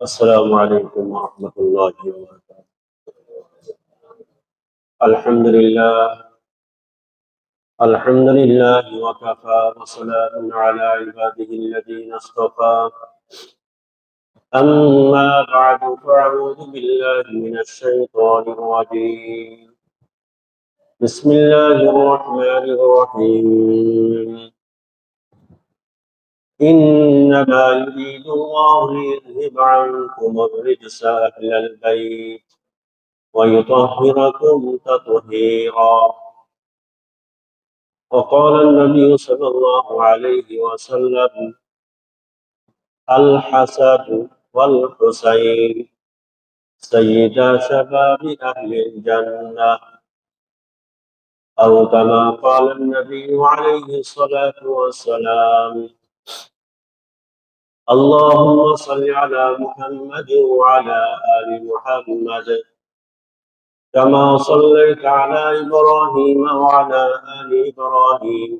السلام عليكم ورحمة الله وبركاته. الحمد لله الحمد لله وكفى وسلام على عباده الذين اصطفى. أما بعد فأعوذ بالله من الشيطان الرجيم. بسم الله الرحمن الرحيم. إنما يريد الله ليذهب عنكم الرجس أهل البيت ويطهركم تطهيرا. وقال النبي صلى الله عليه وسلم: الحسن والحسين سيدا شباب أهل الجنة، أو كما قال النبي عليه الصلاة والسلام. اللهم صل على محمد وعلى آل محمد كما صليت على إبراهيم وعلى آل إبراهيم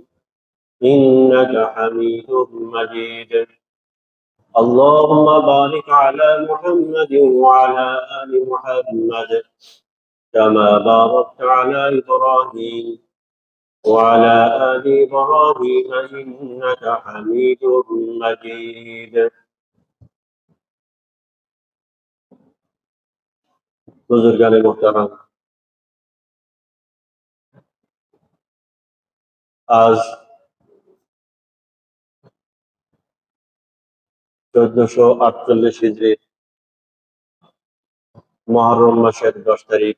إنك حميد مجيد. اللهم بارك على محمد وعلى آل محمد كما باركت على إبراهيم وعلى آل إبراهيم إنك حميد مجيد. বুজুর্গানে মোহতারাম, আজ 1448 হিজরি মুহররম মাসের 10 তারিখ,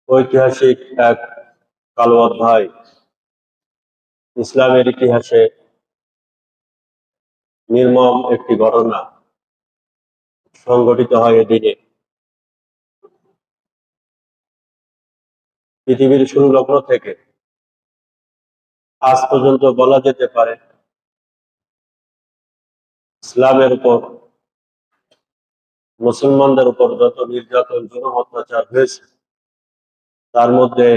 ঐতিহাসিক এক কালো অধ্যায় ইসলামের ইতিহাসে নির্মম একটি ঘটনা সংঘটিত হয় এদিনে। পৃথিবীর শুরু লগ্ন থেকে আজ পর্যন্ত বলা যেতে পারে ইসলামের উপর, মুসলমানদের উপর যত নির্যাতন জুলুম অত্যাচার হয়েছে, তার মধ্যে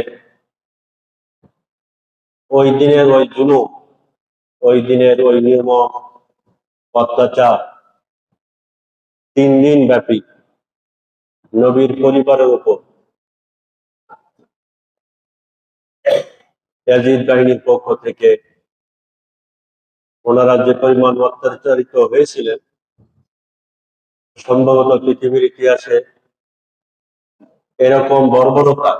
ওই দিনের ওই জুলুম, ওই দিনের ওই নির্মম অত্যাচার 3 দিন ব্যাপী নবীর পরিবারের উপর ইয়াজিদ বাহিনীর পক্ষ থেকে ওনারা যে পরিমাণ অত্যাচারিত হয়েছিলেন, সম্ভবত পৃথিবীর ইতিহাসে এরকম বর্বরতা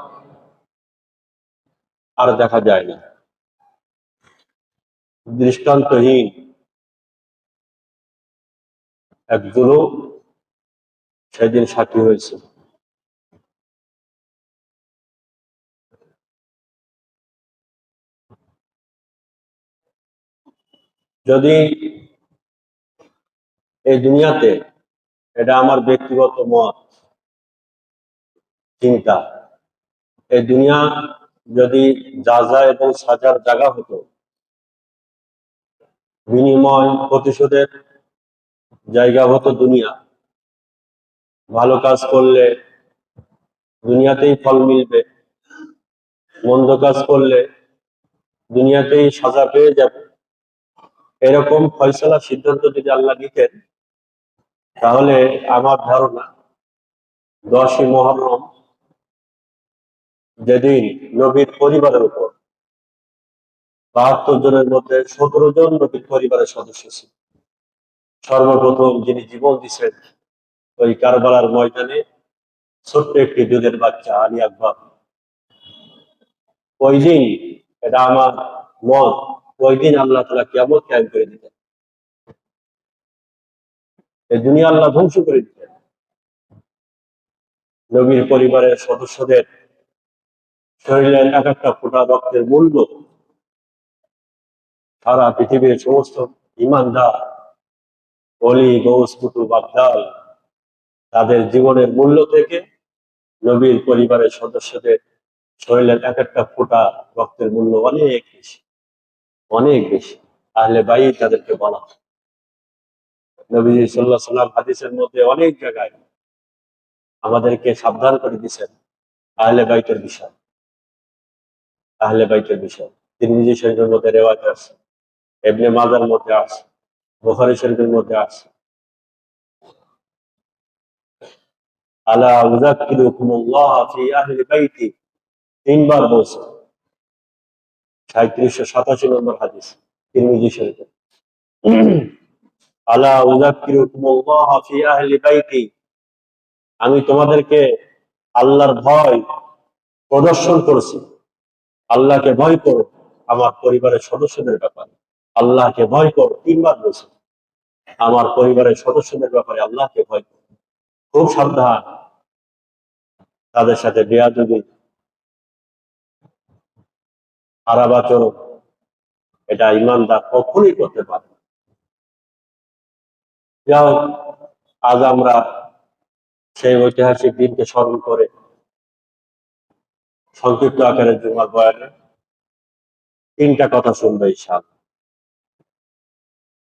আর দেখা যায় না। দৃষ্টান্তহীন এক জুলুম সেদিন সাক্ষী হয়েছে। যদি এই দুনিয়াতে, এটা আমার ব্যক্তিগত মত চিন্তা, এই দুনিয়া যদি যাজা এবং সাজার জায়গা হতো, বিনিময় প্রতিশোধের জায়গা হতো দুনিয়া, ভালো কাজ করলে দুনিয়াতেই ফল মিলবে, মন্দ কাজ করলে দুনিয়াতেই সাজা পেয়ে যাবে, এরকম ফয়সালা সিদ্ধান্ত যদি আল্লাহ নিতেন, তাহলে আমার ধারণা 10ই মুহররম, যেদিন নবীর পরিবারের উপর 72 জনের মধ্যে 17 জন নবীর পরিবারের সদস্য ছিল। সর্বপ্রথম যিনি জীবন দিচ্ছেন ওই কারবালার ময়দানে, ছোট্ট একটি দুধের বাচ্চা আলী আকবর, ওই দিন, এটা আমার মত, ওই দিন আল্লাহ তাআলা কিয়ামত কায়েম করে দিতেন, এই দুনিয়া আল্লাহ ধ্বংস করে দিতেন। নবীর পরিবারের সদস্যদের শরীরের এক একটা ফোঁটা রক্তের মূল্য সারা পৃথিবীর সমস্ত ইমানদার অলি গৌস কুতুব আবদাল, তাদের জীবনের মূল্য থেকে নবীর পরিবারের সদস্যদের শরীরের এক একটা ফোঁটা রক্তের মূল্য অনেক বেশি, অনেক বেশি। আহলে বাইত তাদেরকে বলা হয়। নবীজি সাল্লাল্লাহু আলাইহি সাল্লাম হাদিসের মধ্যে অনেক জায়গায় আমাদেরকে সাবধান করে দিয়েছেন আহলে বাইতের বিষয়, আহলে বাইতের বিষয়। তিরমিজি শরীফের মধ্যে রিওয়ায়াত আছে, ইবনে মাজার মধ্যে আছে, বুখারী শরীফের মধ্যে আছে, আলা উযাক্কিরুকুমুল্লাহ ফি আহলি বাইতি, তিনবার বলছে। 3787 নম্বর হাদিস, তিরমিজি শরীফে। আলা উযাক্কিরুকুমুল্লাহ ফি আহলি বাইতি, আমি তোমাদেরকে আল্লাহর ভয় প্রদর্শন করেছি। আল্লাহকে ভয় করো আমার পরিবারের সদস্যদের ব্যাপারে। আল্লাহকে ভয় করো, তিনবার বলছে। আমার পরিবারের সদস্যদের ব্যাপারে আল্লাহকে ভয় করো, খুব সাবধান, তাদের সাথে বেয়াদবি, খারাপ আচরণ, এটা ইমানদার কখনই করতে পারে না। যাও, আজ আমরা সেই ঐতিহাসিক দিনকে স্মরণ করে সংক্ষিপ্ত আকারে জুমার বয়ানে তিনটা কথা শুনবে ইনশাআল্লাহ।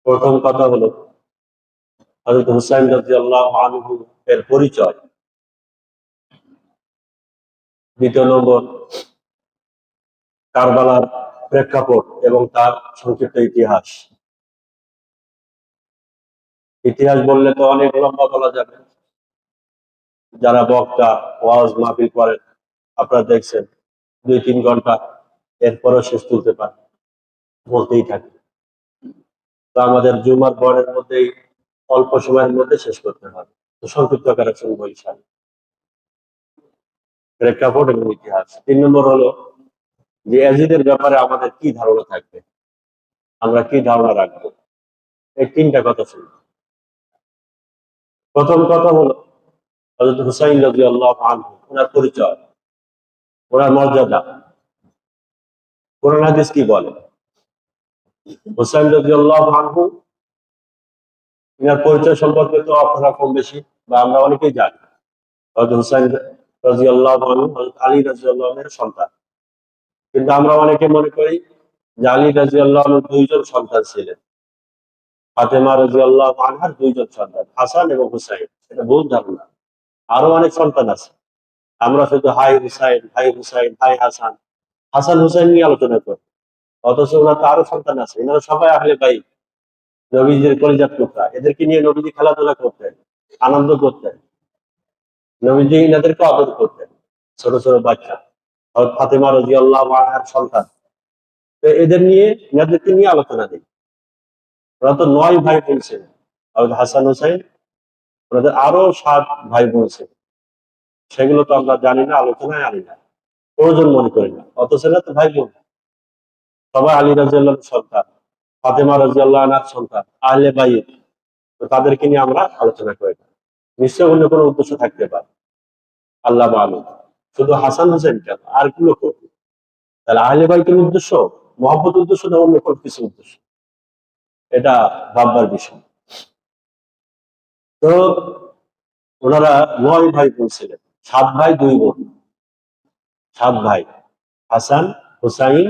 প্রথম কথা হলো হযরত হুসাইন রাদিয়াল্লাহু আনহু এর পরিচয়। দ্বিতীয় নম্বর, কারবালার প্রেক্ষাপট এবং তার সংক্ষিপ্ত ইতিহাস। ইতিহাস বললে তো অনেক লম্বা বলা যাবে। যারা বক্তা ওয়াজ মাহফিল করেন, আপনারা দেখছেন 2-3 ঘন্টা এরপরও শেষ তুলতে পারে, বলতেই থাকে। তো আমাদের জুমার বয়ানের মধ্যেই অল্প সময়ের মধ্যে শেষ করতে হবে। তো সংক্ষিপ্ত আকারে শুনবো ইনশাআল্লাহ প্রেক্ষাপট এবং ইতিহাস। 3 নম্বর হলো যে ইয়াজিদের ব্যাপারে আমাদের কি ধারণা থাকবে, আমরা কি ধারণা রাখবো, এই তিনটা কথা শুনবো। প্রথম কথা হলো হযরত হুসাইন রাদিয়াল্লাহু আনহু, ওনার পরিচয়, ওনার মর্যাদা। কোরআন হাদিস কি বলে? হুসাইন রাদিয়াল্লাহু আনহু, এনার পরিচয় সম্পর্কে তো আপনারা কম বেশি বা আমরা অনেকেই জানি। হযরত হুসাইন রাদিয়াল্লাহু আনহু হযরত আলী রাদিয়াল্লাহু আনহুর সন্তান। কিন্তু আমরা অনেকে মনে করি যে আলী রাদিয়াল্লাহু আনহুর দুইজন সন্তান ছিলেন, ফাতেমা রাদিয়াল্লাহু আনহার দুইজন সন্তান, হাসান এবং হুসাইন। এটা ভুল ধারণা। আরো অনেক সন্তান আছে। আমরা শুধু হাই হুসাইন, হাই হুসাইন, হাই হাসান, হাসান হুসাইন নিয়ে আলোচনা করি। অথচ ওনার তো আরো সন্তান আছে, এনারা সবাই আহলে বাইত, নবীজির কলিজার টুকরা। এদেরকে নিয়ে নবীজি খেলাধুলা করতেন, আনন্দ করতেন। নবীজি এনাদেরকে আদর করতেন, ছোট ছোট বাচ্চা। হযরত ফাতেমা রাদিয়াল্লাহু আনহার সন্তান। তো এদের নিয়ে, এনাদেরকে নিয়ে আলোচনা দিই। ওরা তো 9 ভাই বোন ছিলেন, হযরত হাসান হুসাইন। ওনাদের আরো 7 ভাই বোন ছিল, সেগুলো তো আমরা জানি না, আলোচনায় আনি না, প্রয়োজন মনে করি না। অথচ এরা তো ভাই বোন, সবাই আলী রাদিয়াল্লাহু সন্তান, ফাতেমা রাদিয়াল্লাহু আনহার সন্তান, আহলে বাইত। তো তাদেরকে নিয়ে আমরা আলোচনা করি না। নিশ্চয় অন্য কোনো উদ্দেশ্য থাকতে পারে, আল্লাহ মালুম। শুধু হাসান হোসেন কেন, আর গুলো করবে। তাহলে আহলে বাইতের উদ্দেশ্য মহব্বত উদ্দেশ্য না অন্য কোনো কিছু উদ্দেশ্য, এটা ভাববার বিষয়। তো ওনারা 9 ভাই বোন ছিলেন, 7 ভাই 2 বোন। 7 ভাই, হাসান, হুসাইন,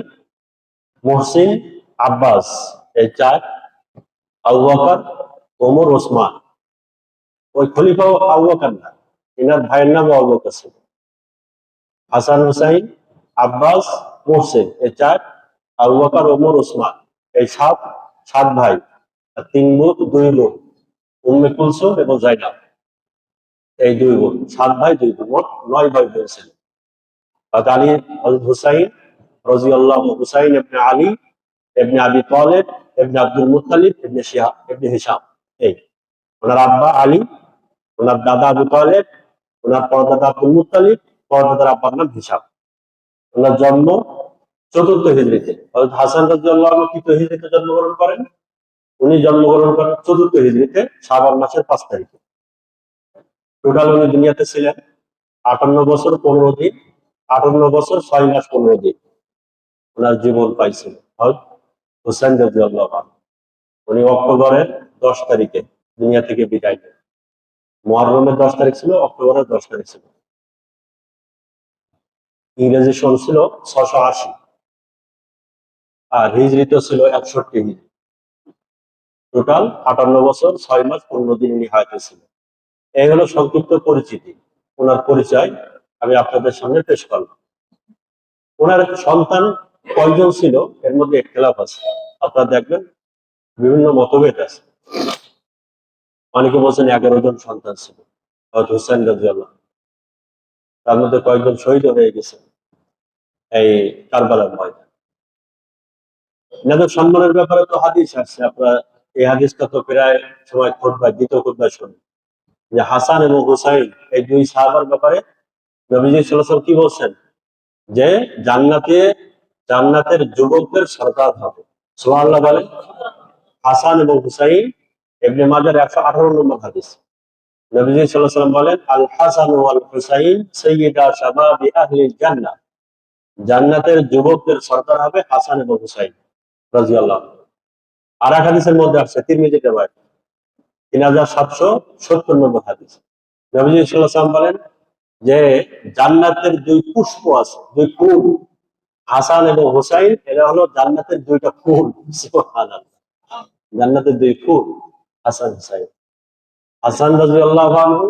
মুহসিন, আব্বাস, এই 4। আবু বকর, ওমর, ওসমান। ওই খলিফা আবু বকর না, এনার ভাইয়ের নাম আবু বকর ছিল। হাসান হুসাইন, আব্বাস, মুহসিন, এই 4। আবু বকর, ওমর, ওসমান, এই 7। 7 ভাই আর 3 বোন, 2 বোন, উম্মে কুলসুম এবং জাইনাব, এই 2 বোন। 7 ভাই 2 বোন, মোট 9 ভাই বোন ছিল। হযরত আলী, হযরত হুসাইন রাদিয়াল্লাহু, হুসাইন ইবনে আলী ইবনে আবি তালেব ইবনে আব্দুল মুত্তালিব ইবনে শিহাব ইবনে হিশাম। এই ওনার আব্বা আলী, ওনার দাদা আবু তালেব, ওনার পরদাদা আব্দুল মুত্তালিব, পরদাদার আব্বার নাম হিশাম। ওনার জন্ম 4th হিজরিতে। হযরত হাসান রাদিয়াল্লাহু আনহু তৃতীয় হিজরিতে জন্মগ্রহণ করেন। উনি জন্মগ্রহণ করেন 4th হিজরিতে শাবান মাসের 5 তারিখে। টোটাল উনি দুনিয়াতে ছিলেন 58 বছর 15 দিন, 58 বছর 6 মাস 15 দিন ওনার জীবন পাইছিল হযরত হুসাইন রাদিয়াল্লাহু আনহু। উনি অক্টোবরের 10 তারিখে দুনিয়া থেকে বিদায় নেন। মুহররমের 10 তারিখ ছিল, অক্টোবরের 10 তারিখ ছিল। ইংরেজি সন ছিল 680, আর হিজরিতে ছিল 61 হিজরি। টোটাল 58 বছর 6 মাস 15 দিন উনি হায়াতে ছিলেন। এই হলো সংক্ষিপ্ত পরিচিতি, ওনার পরিচয় আমি আপনাদের সামনে পেশ করলাম। ওনার সন্তান কয়জন ছিল এর মধ্যে ইখতিলাফ আছে, আপনারা দেখবেন বিভিন্ন মতভেদ আছে। অনেকে বলছেন 11 জন সন্তান ছিল হযরত হুসাইন রাদিয়াল্লাহু আনহু। তার মধ্যে কয়েকজন শহীদ হয়ে গেছে এই কারবালার ময়দানে। এনাদের সম্মানের ব্যাপারে তো হাদিস আসছে, আপনারা এই হাদিসটা তো প্রায় সময় খুতবায়, দ্বিতীয় খুতবায় শুনি যে হাসান এবং হুসাইন এই দুই সাহাবার ব্যাপারে নবীজি সাল্লাল্লাহু আলাইহি ওয়াসাল্লাম কি বলছেন, যে জান্নাতে জান্নাতের যুবকদের সরদার হবে। সুবহানাল্লাহ বলেন। হাসান এবং হুসাইন, ইবনে মাজার 118 নম্বর হাদিস। নবীজি সাল্লাল্লাহু আলাইহি ওয়াসাল্লাম বলেন, আল হাসান ওয়াল হুসাইন সাইয়্যিদা শাবাবি আহলিল জান্নাহ। জান্নাতের যুবকদের সরদার হবে হাসান এবং হুসাইন রাদিয়াল্লাহু আনহু। আর এক হাদিসের মধ্যে আছে, তিরমিজিতে ভাই 3770 নম্বর হাদিস। নবীজি সাল্লাল্লাহু আলাইহি ওয়াসাল্লাম বলেন যে জান্নাতের দুই পুষ্প আছে, দুই ফুল, হাসান এবং হুসাইন এরা হলো জান্নাতের দুইটা ফুল। সুবহানাল্লাহ। জান্নাতের দুই ফুল হাসান হুসাইন। হাসান রাদিয়াল্লাহু আনহু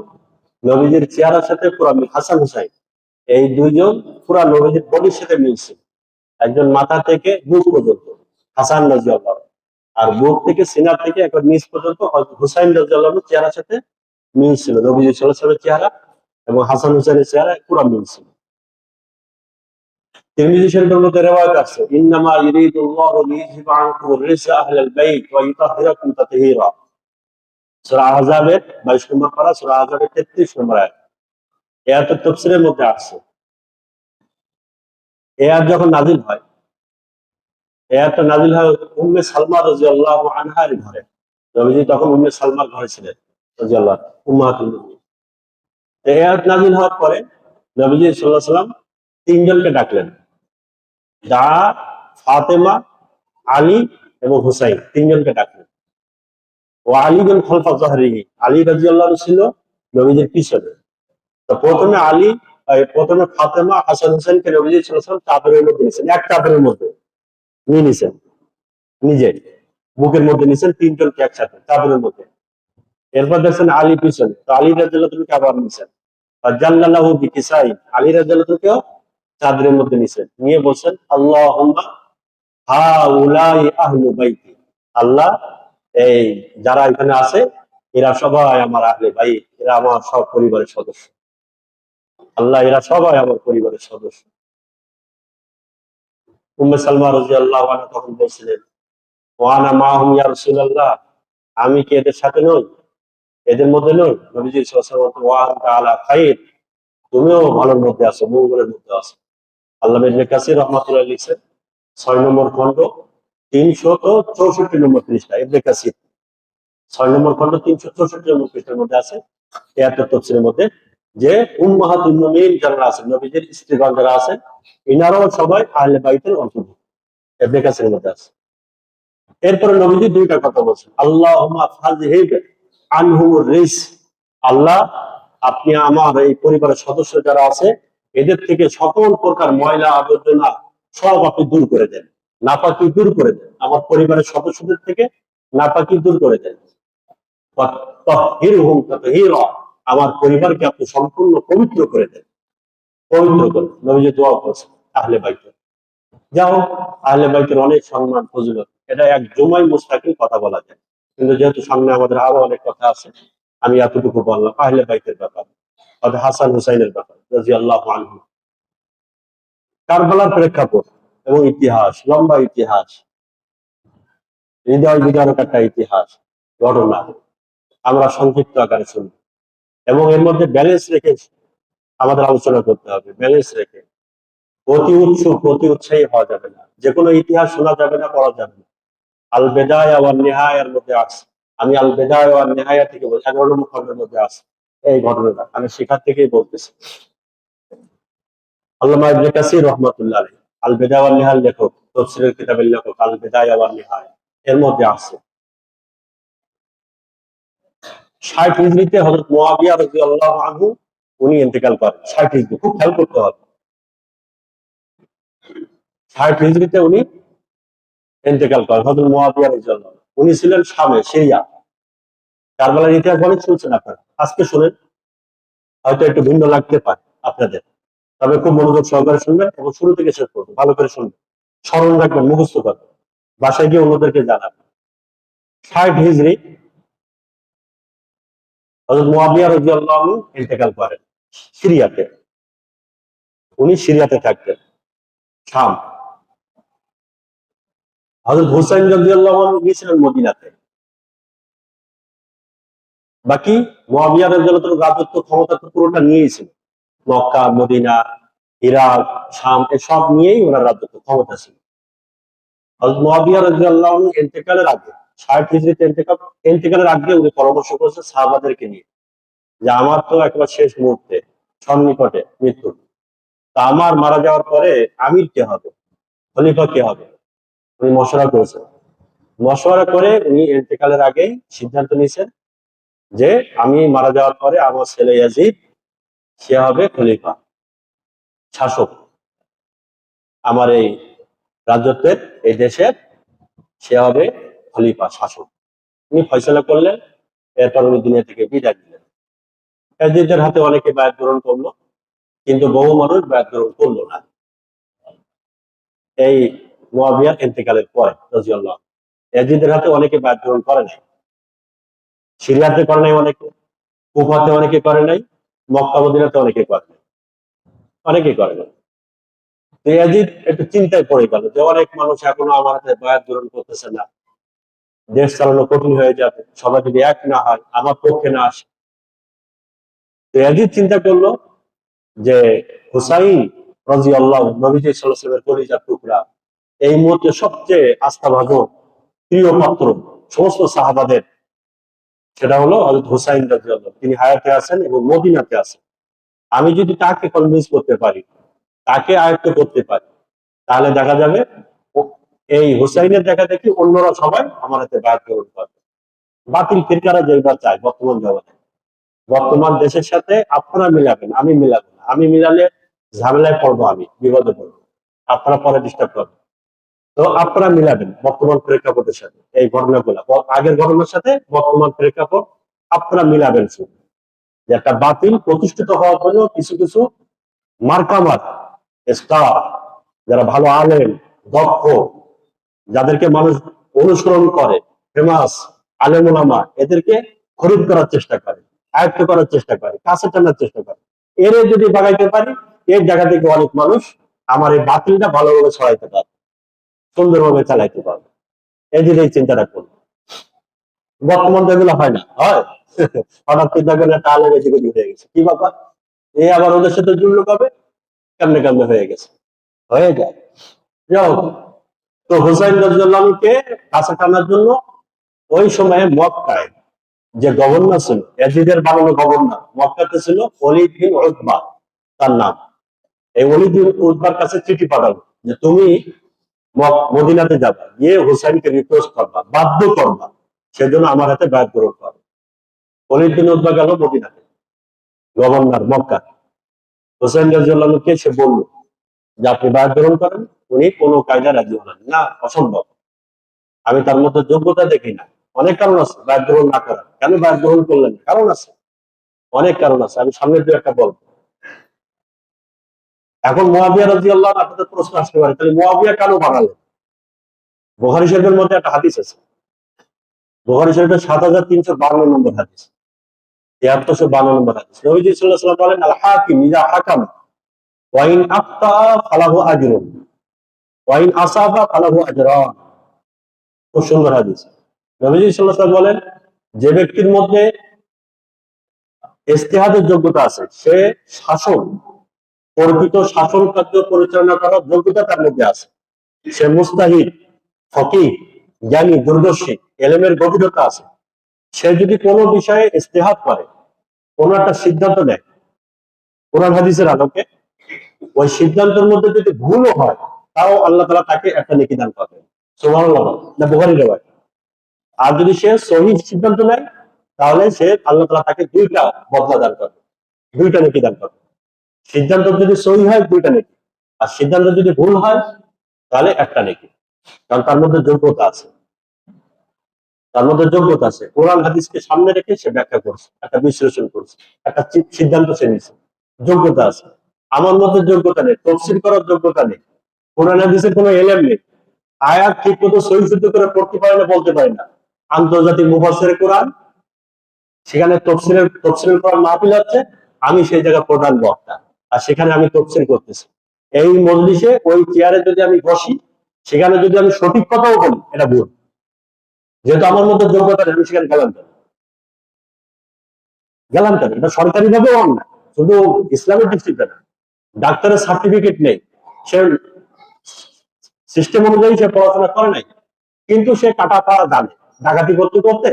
নবীজির চেহারার সাথে পুরা হাসান হুসাইন এই দুইজন পুরা নবীজির বডির সাথে মিলছে। একজন মাথা থেকে বুক পর্যন্ত হাসান রাদিয়াল্লাহু আনহু, আর বুক থেকে সিনা থেকে একবার নিচ পর্যন্ত হুসাইন রাদিয়াল্লাহু আনহু চেহারার সাথে মিল ছিল। নবীজি সাল্লাল্লাহু আলাইহি ওয়াসাল্লামের চেহারা এবং হাসান হুসাইনের চেহারা পুরা মিল ছিল। তিরমিজি শরীফের মধ্যে রিওয়ায়াত আছে, ইন্নামা ইউরিদুল্লাহু লিইযহিবা আনকুম রিজসা আহলাল বাইত ওয়া ইউতাহহিরাকুম তাতহীরা। সূরা আহজাবের 22 নম্বর পারা, সূরা আহজাবের 33 নম্বর আয়াত। এই আয়াতের তাফসীরের মধ্যে আছে, এই আয়াত যখন নাযিল হয়, এই আয়াতটা নাযিল হয় উম্মে সালমা রাদিয়াল্লাহু আনহার ঘরে। নবীজি তখন উম্মে সালমার ঘরে ছিলেন রাদিয়াল্লাহু আনহা, উম্মাহাতুল মুমিনিন। এই আয়াত নাযিল হওয়ার পরে নবীজি সাল্লাল্লাহু আলাইহি ওয়াসাল্লাম তিনজনকে ডাকলেন, যা ফাতেমা, আলী এবং হুসাইন, তিনজনকে ডাকলেন। ও আলী বিন খলফা যাহরিহি, আলী রাদিয়াল্লাহু আনহু ছিল নবীজির পিছনে। তো প্রথমে প্রথমে ফাতেমা, হাসান হুসাইনকে নবীজি সাল্লাল্লাহু আলাইহি ওয়াসাল্লাম চাদরের মধ্যে নিয়েছেন, এক চাদরের মধ্যে নিয়ে নিছেন, নিজে বুকের মধ্যে নিছেন, তিনজনকে একসাথে চাদরের মধ্যে। এরপর দেখছেন আলী পিছনে, তো আলী রাদিয়াল্লাহু আনহুকে আবার নিছেন। আর জাল্লাল্লাহু বিকিসাই, আলী রাদিয়াল্লাহু আনহুকেও চাদরের মধ্যে নিছেন, নিয়ে বলছেন আল্লাহুম্মা হাউলাই আহলু বাইতি। আল্লাহ, এই যারা এখানে আছে এরা সবাই আমার আহলে বাইত, এরা আমার সব পরিবারের সদস্য। আল্লাহ, এরা সবাই আমার পরিবারের সদস্য। উম্মে সালমা রাদিয়াল্লাহু আনহা তখন বলছিলেন, ওয়ানা মাহুম ইয়া রাসূলুল্লাহ, আমি কি এদের সাথে নই, এদের মধ্যে নই? নবীজি সাল্লাল্লাহু আলাইহি ওয়াসাল্লাম, ওয়া আনতা আলা খাইর, তুমিও ভালোর মধ্যে আছো, মঙ্গলের মধ্যে আছো। আল্লামা ইবনে কাসির রাহমাতুল্লাহ লিখছেন 6 নম্বর খণ্ড 364 নম্বর পৃষ্ঠা, ইবনে কাসির 6 নম্বর খণ্ড 364 নম্বর পৃষ্ঠার মধ্যে আছে এত তফসিরের মধ্যে, যে উম্মাহাতুল মুমিনিন যারা আছেন, নবীজির স্ত্রীগণ যারা আছেন, ইনারাও সবাই আহলে বাইতের অন্তর্ভুক্ত। ইবনে কাসিরের মধ্যে আছে। এরপরে নবীজি দুইটা কথা বলছেন, আল্লাহুম্মা ফাযহিব আনহুমুর রিস। আল্লাহ, আপনি আমার এই পরিবারের সদস্য যারা আছে এদের থেকে সকল প্রকার ময়লা আবর্জনা সব আপনি দূর করে দেন, নাপাকি দূর করে দেন, আমার পরিবারের সদস্যদের থেকে নাপাকি দূর করে দেন। তাহহিরহুম তাতহীরা, আমার পরিবারকে আপনি সম্পূর্ণ পবিত্র করে দেন, পবিত্র করে। নবীজি দোয়া করেছেন আহলে বাইতের। যাও, আহলে বাইতের অনেক সম্মান ফজিলত, এটা এক জুমায় মুস্তাকিল কথা বলা যায়, কিন্তু যেহেতু সামনে আমাদের আরো অনেক কথা আছে, আমি এতটুকু বললাম আহলে বাইতের ব্যাপার, অর্থাৎ হাসান হুসাইনের ব্যাপার রাদিয়াল্লাহু আনহু। কারবালার প্রেক্ষাপট এবং ইতিহাস, লম্বা ইতিহাস, হৃদয় বিদারক একটা ইতিহাস, ঘটনা আমরা সংক্ষিপ্ত আকারে শুনি, এবং এর মধ্যে ব্যালেন্স রেখে আমাদের আলোচনা করতে হবে, ব্যালেন্স রেখে। অতি উৎসাহী হওয়া যাবে না, যে কোনো ইতিহাস শোনা যাবে না, পড়া যাবে না। আল বেদায়া ওয়ান নিহায়ার মধ্যে আছে, আমি আল বেদায়া ওয়ান নিহায়া থেকে বলছি, 11 নম্বর খণ্ডের মধ্যে আছে এই ঘটনাটা, আমি শিখার থেকেই বলতেছি। আল্লামা ইবনে কাসির রাহমাতুল্লাহ আলাইহি আল বেদায়া ওয়ান নিহায়ার লেখক, তাফসীরের কিতাবের লেখক, আল বেদায়া ওয়ান নিহায়া এর মধ্যে আছে 60 হিজরিতে হযরত মুআবিয়া রাদিয়াল্লাহু আনহু উনি ইন্তেকাল করেন। 60 হিজরি, খুব খেয়াল করতে হবে, 60 হিজরিতে উনি ইন্তেকাল করেন হযরত মুআবিয়া রাদিয়াল্লাহু আনহু। উনি ছিলেন শামে, সিরিয়া। কারবালার ইতিহাস অনেক শুনছেন আপনারা, আজকে শুনেন, হয়তো একটু ভিন্ন লাগতে পারে আপনাদের, তবে খুব মনোযোগ সহকারে শুনবেন এবং শুরু থেকে শেষ পর্যন্ত ভালো করে শুনবেন, স্মরণ রাখবেন, মুখস্থ করবেন, বাসায় গিয়ে অন্যদেরকে জানাবেন। 60 হিজরি হযরত মুয়াবিয়া রাদিয়াল্লাহু আনহু ইন্তেকাল করেন সিরিয়াতে। উনি সিরিয়াতে থাকতেন, শাম। হযরত হুসাইন রাদিয়াল্লাহু আনহু গিয়েছিলেন মদিনাতে। বাকি মুয়াবিয়া রাদিয়াল্লাহু আনহু রাজত্ব ক্ষমতা তো পুরোটা নিয়েছিল, মক্কা, মদিনা, ইরাক, শাম এসব নিয়েই ওনার রাজত্ব ক্ষমতা ছিল। হযরত মুয়াবিয়া রাদিয়াল্লাহু আনহু ইন্তেকালের আগে ৬০ হিজরিতে ইন্তেকালের আগে উনি পরামর্শ করেছেন সাহাবাদেরকে নিয়ে যে আমার তো একেবারে শেষ মুহূর্তে, সন্নিকটে মৃত্যু, তা আমার মারা যাওয়ার পরে আমির কে হবে, খলিফা কে হবে, উনি মশওয়ারা করেছেন। মশওয়ারা করে উনি ইন্তেকালের আগেই সিদ্ধান্ত নিয়েছেন যে আমি মারা যাওয়ার পরে আমার ছেলে ইয়াজিদ সে হবে খলিফা, শাসক, আমার এই রাজত্বের, এই দেশের সে হবে খলিফা, শাসক। উনি ফয়সালা করলেন, এরপর উনি দুনিয়া থেকে বিদায় দিলেন। ইয়াজিদের হাতে অনেকে বায়াত গ্রহণ করলো, কিন্তু বহু মানুষ বায়াত গ্রহণ করলো না এই মুয়াবিয়ার ইন্তেকালের পরে রাদিয়াল্লাহু আনহু। ইয়াজিদের হাতে অনেকে বায়াত গ্রহণ করে নাই, সিরিয়াতে করে নাই অনেকে, কুফাতে অনেকে করে নাই, মক্কা মদিনাতে অনেকে করে নাই, অনেকে করে নাই। তো ইয়াজিদ একটু চিন্তায় পড়ে গেল যে অনেক মানুষ এখনো আমার হাতে বায়াত গ্রহণ করতেছে না, দেশ চালানো কঠিন হয়ে যাবে, সবাই যদি এক না হয়, আমার পক্ষে না আসে। তো ইয়াজিদ চিন্তা করলো যে হুসাইন রাদিয়াল্লাহু নবীজি সাল্লাল্লাহু আলাইহি ওয়াসাল্লামের কলিজার টুকরা, এই মুহূর্তে সবচেয়ে আস্থাভাজন প্রিয় পাত্র সমস্ত সাহাবাদের, সেটা হলো হযরত হুসাইন রাদিয়াল্লাহু, তিনি হায়াতে আছেন এবং মদিনাতে আছেন। আমি যদি তাকে কনভিন্স করতে পারি, তাকে আয়ত্ত করতে পারি, তাহলে দেখা যাবে এই হুসাইনের দেখা দেখি অন্যরা সবাই আমার হাতে বায়াত গ্রহণ করবে। বাতিল ফিরকারা যেটা চায় বর্তমান জগতে, বর্তমান দেশের সাথে আপনারা মিলাবেন, আমি মিলাবো না, আমি মিলালে ঝামেলায় পড়বো, আমি বিপদে পড়বো, আপনারা পরে ডিস্টার্ব করবেন। তো আপনারা মিলাবেন বর্তমান প্রেক্ষাপটের সাথে এই ঘটনাগুলা, আগের ঘটনার সাথে বর্তমান প্রেক্ষাপট আপনারা মিলাবেন শুধু। যে একটা বাতিল প্রতিষ্ঠিত হওয়ার জন্য কিছু কিছু মার্কামার স্টার, যারা ভালো আলেম, দক্ষ, যাদেরকে মানুষ অনুসরণ করে, ফেমাস আলেম ওলামা, এদেরকে খরিদ করার চেষ্টা করে, আয়ত্ত করার চেষ্টা করে, কাছে টানার চেষ্টা করে। এর যদি বাগাইতে পারি, এর জায়গা থেকে অনেক মানুষ আমার এই বাতিলটা ভালোভাবে ছড়াইতে পারে, সুন্দরভাবে চালাইতে পারবে। এই যে এই চিন্তাটা করবো। বর্তমান তো এগুলো হয় না, হয় হঠাৎ চিন্তা করলে একটা আলেম এদিকে হয়ে গেছে, কি ব্যাপার, এ আবার ওদের সাথে জুড়লো কবে, কেমনে কেমনে হয়ে গেছে, হয়ে যায়। যাই হোক, তো হুসাইন রাদিয়াল্লাহুকে কাছে টানার জন্য ওই সময়ে মক্কায় যে গভর্নর ছিল, ইয়াজিদের বানানো গভর্নর মক্কাতে ছিল ওলীদ বিন উতবা, তার নাম। এই ওলীদ বিন উতবার কাছে চিঠি পাঠালো যে তুমি মদিনাতে যাবা, গিয়ে হুসাইনকে রিকোয়েস্ট করবা, বাধ্য করবা, সেজন্য আমার হাতে বায়াত গ্রহণ করো। ওলীদ বিন উতবা গেল মদিনাতে, গভর্নর মক্কা। হুসাইন রাদিয়াল্লাহুকে সে বলল যে আপনি বায়াত গ্রহণ করেন। উনি কোনো কায়দা রাজি হলেন না, অসম্ভব, আমি তার মধ্যে যোগ্যতা দেখি না। অনেক কারণ আছে বায়াত গ্রহণ না করার, কেন বায়াত গ্রহণ করলেন, কারণ আছে, অনেক কারণ আছে, আমি সামনের দু একটা বলবো। এখন মুয়াবিয়া রাদিয়াল্লাহু আনহু, আপনাদের প্রশ্ন আসতে পারে তাহলে মুয়াবিয়া কেন বানালেন? বুখারী শরীফের মধ্যে একটা হাদিস আছে, বুখারী শরীফের ৭৩৫২ নম্বর হাদিস, ৭৩৫২ নম্বর হাদিস। নবীজি সাল্লাল্লাহু আলাইহি ওয়াসাল্লাম বলেন, আল হাকিম ইযা হাকাম ওয়া ইন আফতা ফালাহু আজরুন ওয়া ইন আসাবা ফালাহু আজরান। খুব সুন্দর হাদিস। নবীজি সাল্লাল্লাহু আলাইহি ওয়াসাল্লাম বলেন, যে ব্যক্তির মধ্যে ইজতিহাদের যোগ্যতা আছে, সে শাসন, প্রকৃত শাসন কার্য পরিচালনা করার যোগ্যতা তার মধ্যে আছে, সে মুস্তাহিদ, ফকিহ, জ্ঞানী, দূরদর্শী, এলেমের গভীরতা আছে, সে যদি কোনো বিষয়ে ইজতিহাদ করে, কোনো একটা সিদ্ধান্ত নেয় কোরআন হাদিসের আলোকে, ওই সিদ্ধান্তের মধ্যে যদি ভুলও হয়, তাও আল্লাহ তাআলা তাকে একটা নেকি দান করবেন। সুবহানাল্লাহ, না বুখারী রিওয়ায়াত। আর যদি সে সহিহ সিদ্ধান্ত নেয়, তাহলে সে আল্লাহ তাআলা তাকে দুইটা বদলা দান করবে, দুইটা নেকি দান করবে। সিদ্ধান্ত যদি সহি হয় দুইটা নেকি, আর সিদ্ধান্ত যদি ভুল হয় তাহলে একটা নেকি, কারণ তার মধ্যে যোগ্যতা আছে, তার মধ্যে যোগ্যতা আছে। কোরআন হাদিসকে সামনে রেখে সে ব্যাখ্যা করছে, একটা বিশ্লেষণ করছে, একটা সিদ্ধান্ত সে নিছে, যোগ্যতা আছে। আমার মধ্যে যোগ্যতা নেই, তফসির করার যোগ্যতা নেই, কোরআন হাদিসের কোনো এলেম নেই, আয়াত ঠিক মতো সহি শুদ্ধ করে পড়তে পারে না, বলতে পারে না। আন্তর্জাতিক মুফাসসিরে কোরআন সেখানে তফসিলের কোরআন মাহফিল হচ্ছে, আমি সেই জায়গায় প্রধান বক্তা, আর সেখানে আমি তফসিল করতেছি। এই মজলিসে ওই চেয়ারে যদি আমি বসি, সেখানে যদি আমি সঠিক কথাও বলি, এটা ভুল। যেহেতু আমার মধ্যে যোগ্যতা নেই, আমি সেখানে গেলাম কেন? এটা সরকারি ভাবেও অন্যায়, শুধু ইসলামের দৃষ্টিতে না। ডাক্তারের সার্টিফিকেট নেই, সে সিস্টেম অনুযায়ী সে পড়াশোনা করে নাই, কিন্তু সে কাটা পাড়া জানে, ডাকাতি করতে করতে,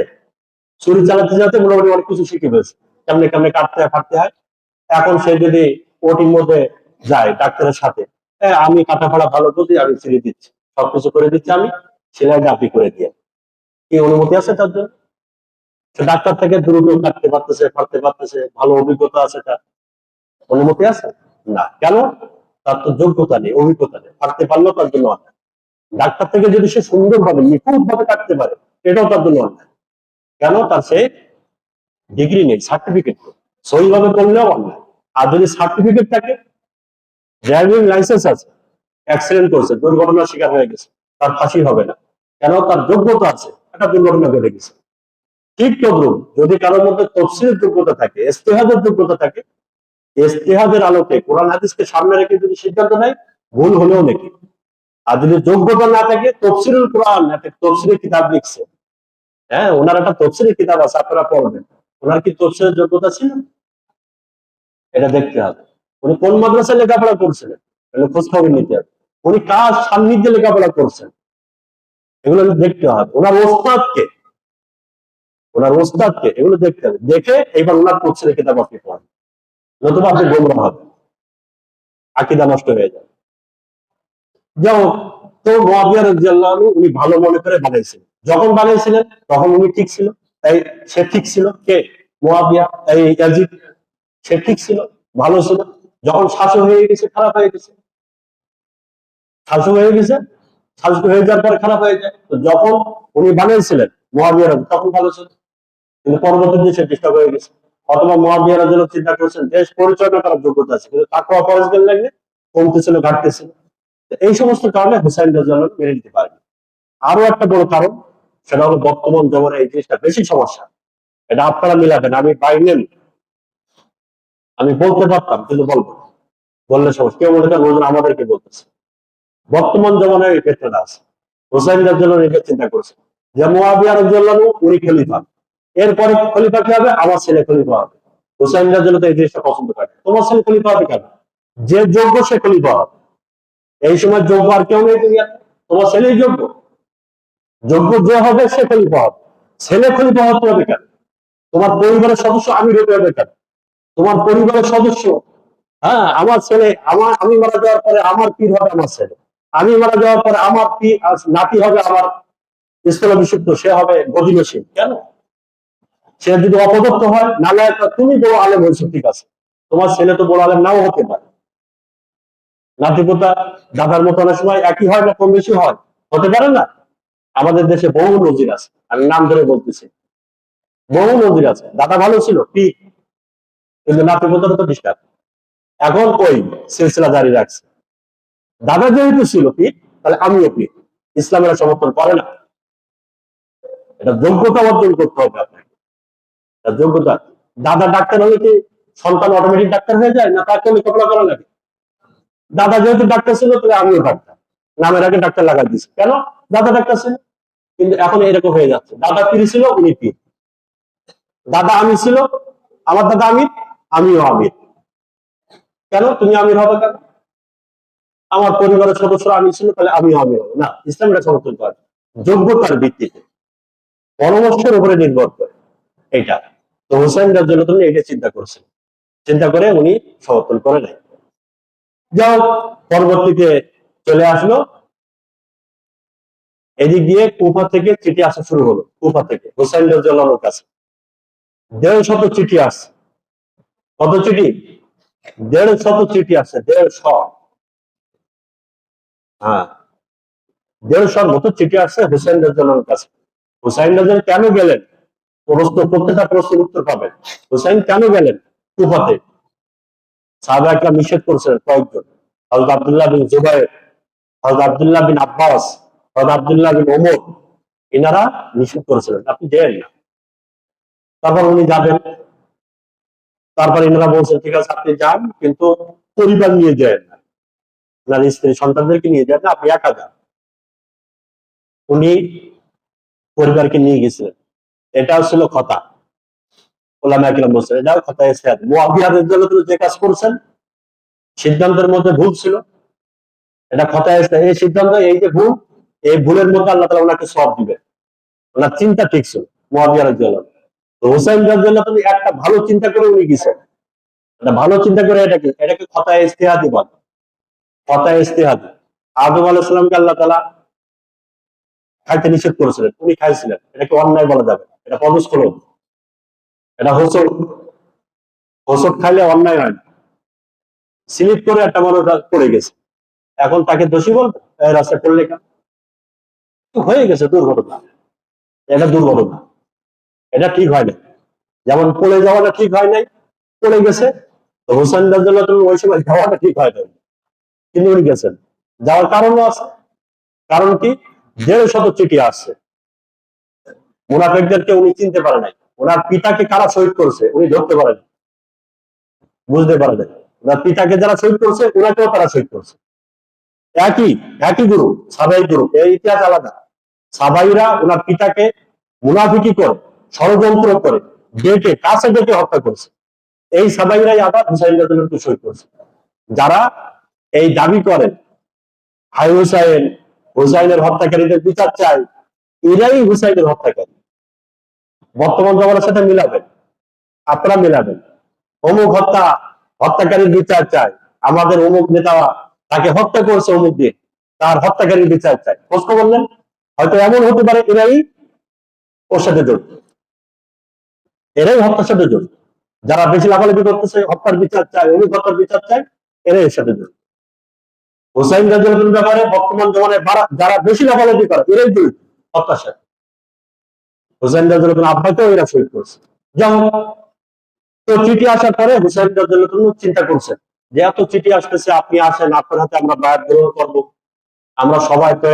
চুরি চালাতে চালাতে মোটামুটি অনেক কিছু শিখে ফেলছে, কেমনে কেমনে কাটতে হয় ফাটতে হয়। এখন সে যদি ওটির মধ্যে যায় ডাক্তারের সাথে, আমি কাটা ফাড়া ভালো বুঝি, আমি ছেড়ে দিচ্ছি, সবকিছু করে দিচ্ছি, আমি সেলাইটা আপনি করে দিয়ে, কি অনুমতি আছে তার জন্য? সে ডাক্তার থেকে দ্রুত কাটতে পারতেছে, ফাটতে পারতেছে, ভালো অভিজ্ঞতা আছে, তার অনুমতি আছে না? কেন? তার তো যোগ্যতা নেই, অভিজ্ঞতা নেই, ফাটতে পারলেও তার জন্য অন্যায়। ডাক্তার থেকে যদি সে সুন্দরভাবে নিখুঁত ভাবে কাটতে পারে, এটাও তার জন্য অন্যায়। কেন? তার সে ডিগ্রি নেই, সার্টিফিকেট নেই, সহিভাবে করলেও অন্যায়। আর যদি সার্টিফিকেট থাকে, ড্রাইভিং লাইসেন্স আছে, অ্যাক্সিডেন্ট করছে, দুর্ঘটনার শিকার হয়ে গেছে, তার ফাঁসি হবে না। কেন? তার যোগ্যতা আছে, একটা দুর্ঘটনা ঘটে গেছে। ঠিক তদ্রুপ যদি কারোর মধ্যে তফসিলের যোগ্যতা থাকে, ইজতিহাদের যোগ্যতা থাকে, ইজতিহাদের আলোকে কোরআন হাদিসকে সামনে রেখে যদি সিদ্ধান্ত নেয়, ভুল হলেও নাকি। আর যদি যোগ্যতা না থাকে, তফসিরুল কোরআন একটা তফসিরের কিতাব লিখছে, হ্যাঁ, ওনার একটা তফসিরের কিতাব আছে, আপনারা পড়বেন, ওনার কি তফসিরের যোগ্যতা ছিল? এটা দেখতে হবে। উনি কোন মাদ্রাসায় লেখাপড়া করছিলেন, খোঁজ খবর নিতে হবে। উনি কার সান্নিধ্যে লেখাপড়া করছেন, এগুলো দেখতে হবে। ওনার ওস্তাদকে এগুলো দেখতে হবে, দেখে এবার ওনার তফসিরের কিতাব আপনি পড়েন, নতুবা আপনি গোমরা হবেন, আকীদা নষ্ট হয়ে যাবে। যাও, তো মুয়াবিয়া রাদিয়াল্লাহু আনহু উনি ভালো মনে করে বানাইছিলেন, যখন বানাইছিলেন তখন উনি ঠিক ছিল, তাই সে ঠিক ছিল। কে? মুয়াবিয়া, এই ইয়াজিদ, সে ঠিক ছিল, ভালো ছিল। যখন শাসক হয়ে গেছে, খারাপ হয়ে গেছে, শাসক হয়ে গেছে, শাসক হয়ে যাওয়ার পরে খারাপ হয়ে যায়। তো যখন উনি বানাইছিলেন মুয়াবিয়া তখন ভালো ছিল, কিন্তু পরবর্তীতে সে ডিস্টার্ব হয়ে গেছে। অথবা মুয়াবিয়া রাদিয়াল্লাহু চিন্তা করেছেন দেশ পরিচালনা করার যোগ্যতা আছে, কিন্তু তাকওয়া পরহেজগার লাগলে কমতেছিল, ঘাটতেছিল। এই সমস্ত কারণে হুসাইন রাদিয়াল্লাহু মেনে নিতে পারেনি। আরো একটা বড় কারণ, সেটা হলো বর্তমান জমানে এই জিনিসটা বেশি সমস্যা। এটা আপনারা মিলাবেন, আমি বাইরে আমি বলতে পারতাম, কিন্তু বলবো না। বললে সমস্যা, কেউ মনে করেন আমাদেরকে বলতেছে। বর্তমান জমানায় এই ক্ষেত্রটা আছে। হুসাইন রাদিয়াল্লাহু এটা চিন্তা করছে যে মুয়াবিয়া রাদিয়াল্লাহু উনি খলিফা, এরপরে খলিফা কি হবে? আমার ছেলে খলিফা হবে। হুসাইন রাদিয়াল্লাহু এই জিনিসটা পছন্দ করে। তোমার ছেলে খলিফা হবে কেন? যে যোগ্য সে খলিফা হবে। এই সময় যোগ্য আর কেউ নেই দুনিয়াতে, তোমার ছেলেই যোগ্য। যোগ্য যে হবে সে খলিফা হবে। ছেলে খলিফা হতে হবে কেন? তোমার পরিবারের সদস্য আমির হতে হবে কেন? তোমার পরিবারের সদস্য, হ্যাঁ, আমার ছেলে, আমি মারা যাওয়ার পরে আমার পীর হবে আমার ছেলে, আমি মারা যাওয়ার পরে আমার পীর নাতি হবে আমার স্থলাভিষিক্ত, সে হবে গদিনসীন। কেন? সে যদি অপদত্ত হয়, নালে তুমি বড় আলেম হয়েছো, ঠিক আছে, তোমার ছেলে তো বড় আলেম নাও হতে পারে। নাতিপোতা দাদার মতো অনেক সময় একই হয় না, কম বেশি হয়, হতে পারে না? আমাদের দেশে বহু নজির আছে, আমি নাম ধরে বলতেছি, বহু নজির আছে। দাদা ভালো ছিল, ঠিক, কিন্তু নাতিপোতার তো ডিস্টার্ব। এখন ওই সিলসিলা জারি রাখছে। দাদা যেহেতু ছিল পীর, তাহলে আমিও পীর। ইসলামের সমর্থন করে না। এটা যোগ্যতা অর্জন করতে হবে আপনাকে, যোগ্যতা। দাদা ডাক্তার হলে কি সন্তান অটোমেটিক ডাক্তার হয়ে যায়, না তাকে লেখাপড়া করা লাগে? দাদা যেহেতু ডাক্তার ছিল, তাহলে আমিও ডাক্তার, নামের আগে ডাক্তার লাগাই দিচ্ছি। কেন? দাদা ডাক্তার ছিল। কিন্তু এখন এরকম হয়ে যাচ্ছে, দাদা পীর ছিল, উনি পীর। দাদা আমি ছিল, আমার দাদা আমির, আমিও আমির। কেন তুমি আমির হবে কেন? আমার পরিবারের সদস্যরা আমি ছিল, তাহলে আমিও আমির হবো না? ইসলাম এটা সমর্থন করে যোগ্যতার ভিত্তিতে, পরামর্শের উপরে নির্ভর করে এটা। তো হুসাইন রাদিয়াল্লাহু আনহু এটা চিন্তা করছেন, চিন্তা করে উনি সমর্থন করে নাই। যাও, পরবর্তীতে চলে আসলো, এদিক দিয়ে কুফা থেকে চিঠি আসা শুরু হলো, কুফা থেকে হুসাইন রাদিয়াল্লাহু আনহুর কাছে 150 চিঠি আসছে। কত চিঠি? 150 চিঠি আসছে, 150। হ্যাঁ, 150 মতো চিঠি আসছে হুসাইন রাদিয়াল্লাহু আনহুর কাছে। হুসাইন রাদিয়াল্লাহু কেন গেলেন? প্রত্যেকটা প্রশ্নের উত্তর পাবেন। হুসাইন কেন গেলেন কুফাতে? সাহাবা একরাম নিষেধ করেছিলেন কয়েকজন, হযরত আব্দুল্লাহ বিন জুবাইর, হযরত আব্দুল্লাহ বিন আব্বাস, হযরত আব্দুল্লাহ বিন ওমর, এনারা নিষেধ করেছিলেন আপনি যাবেন না। তারপর উনি যাবেন। তারপর ইনারা বলছেন ঠিক আছে আপনি যান, কিন্তু পরিবার নিয়ে যায় না, আপনার স্ত্রী সন্তানদেরকে নিয়ে যান না, আপনি একা যান। উনি পরিবারকে নিয়ে গেছিলেন। এটাও ছিল খতা। ওলামা কিরাম বলছেন এটাও খতা ইজতিহাদ। মুআবিয়া রাদিয়াল্লাহু আনহু যে কাজ করছেন সিদ্ধান্তের মধ্যে ভুল ছিল, এটা খতা ইজতিহাদ। এই সিদ্ধান্ত, এই যে ভুল, এই ভুলের মধ্যে আল্লাহ তাআলা ওনাকে সওয়াব দিবে। ওনার চিন্তা ঠিক ছিল। মুআবিয়া রাদিয়াল্লাহু আনহু, তো হুসাইন রাদিয়াল্লাহু আনহু একটা ভালো চিন্তা করে উনি গেছেন। একটা ভালো চিন্তা করে, এটাকে খতা ইজতিহাদি বলে। খতা ইজতিহাদি। আদম আলাইহিস সালামকে আল্লাহ তাআলা খাইতে নিষেধ করেছিলেন, উনি খাইছিলেন, এটাকে অন্যায় বলা যাবে, এটা পদস্খলন, এটা হোঁচট। হোঁচট খাইলে অন্যায় হয় না। স্লিপ করে একটা মানুষ পড়ে গেছে, এখন তাকে দোষী বলবে এই রাস্তায় পড়লে কেন? তো হয়ে গেছে দুর্ঘটনা, এটা দুর্ঘটনা, এটা ঠিক হয় না। যেমন পড়ে যাওয়াটা ঠিক হয় নাই, পড়ে গেছে। তো হোসেন রাদিয়াল্লাহু আনহু ওই সময় যাওয়াটা ঠিক হয় নাই, কিন্তু উনি গেছেন। যাওয়ার কারণও আছে। কারণ কি? 150 চিঠি আসছে, মুনাফিকদেরকে উনি চিনতে পারে নাই। ওনার পিতাকে কারা শহীদ করছে উনি ধরতে পারেন, বুঝতে পারে নাই। ওনার পিতাকে যারা শহীদ করছে ওনাকেও তারা শহীদ করছে। একই একই গুরু, সাবাই গুরু, এই ইতিহাস আলাদা। সাবাইরা ওনার পিতাকে মুনাফিকি করে, ষড়যন্ত্র করে, ডেকে, কাছে ডেকে হত্যা করছে। এই সাবাইরাই আবার হুসাইন রাদিয়াল্লাহু শহীদ করছে। যারা এই দাবি করেন হাই হুসাইন, হুসাইনের হত্যাকারীদের বিচার চাই, এরাই হুসাইনের হত্যাকারী। বর্তমান জমানার সাথে মিলাবেন, আপনারা মিলাবেন। অমুক হত্যাকারীর বিচার চাই, আমাদের অমুক নেতা তাকে হত্যা করছে অমুক দিন, তার হত্যাকারীর বিচার চাই। প্রশ্ন করলেন, হয়তো এমন হতে পারে এরাই ওর সাথে জড়িত, এরাই হত্যার সাথে জড়িত। যারা বেশি লাফালাফি করতেছে হত্যার বিচার চাই, অমুক হত্যার বিচার চাই, এরাই এর সাথে জড়িত। হুসাইন রাদিয়াল্লাহু আনহুর ব্যাপারে বর্তমান জমানায় যারা বেশি লাফালাফি করে এরাই জড়িত হত্যার সাথে। হুসাইন রাদিয়াল্লাহু আনহু আব্বাকেও এরা শহীদ করছে। যেমন, তো চিঠি আসার পরে হুসাইন রাদিয়াল্লাহু আনহু চিন্তা করছেন যে এত চিঠি আসতেছে, আপনি আসেন, আপনার হাতে আমরা বায়াত গ্রহণ করবো। আমরা সবাই তো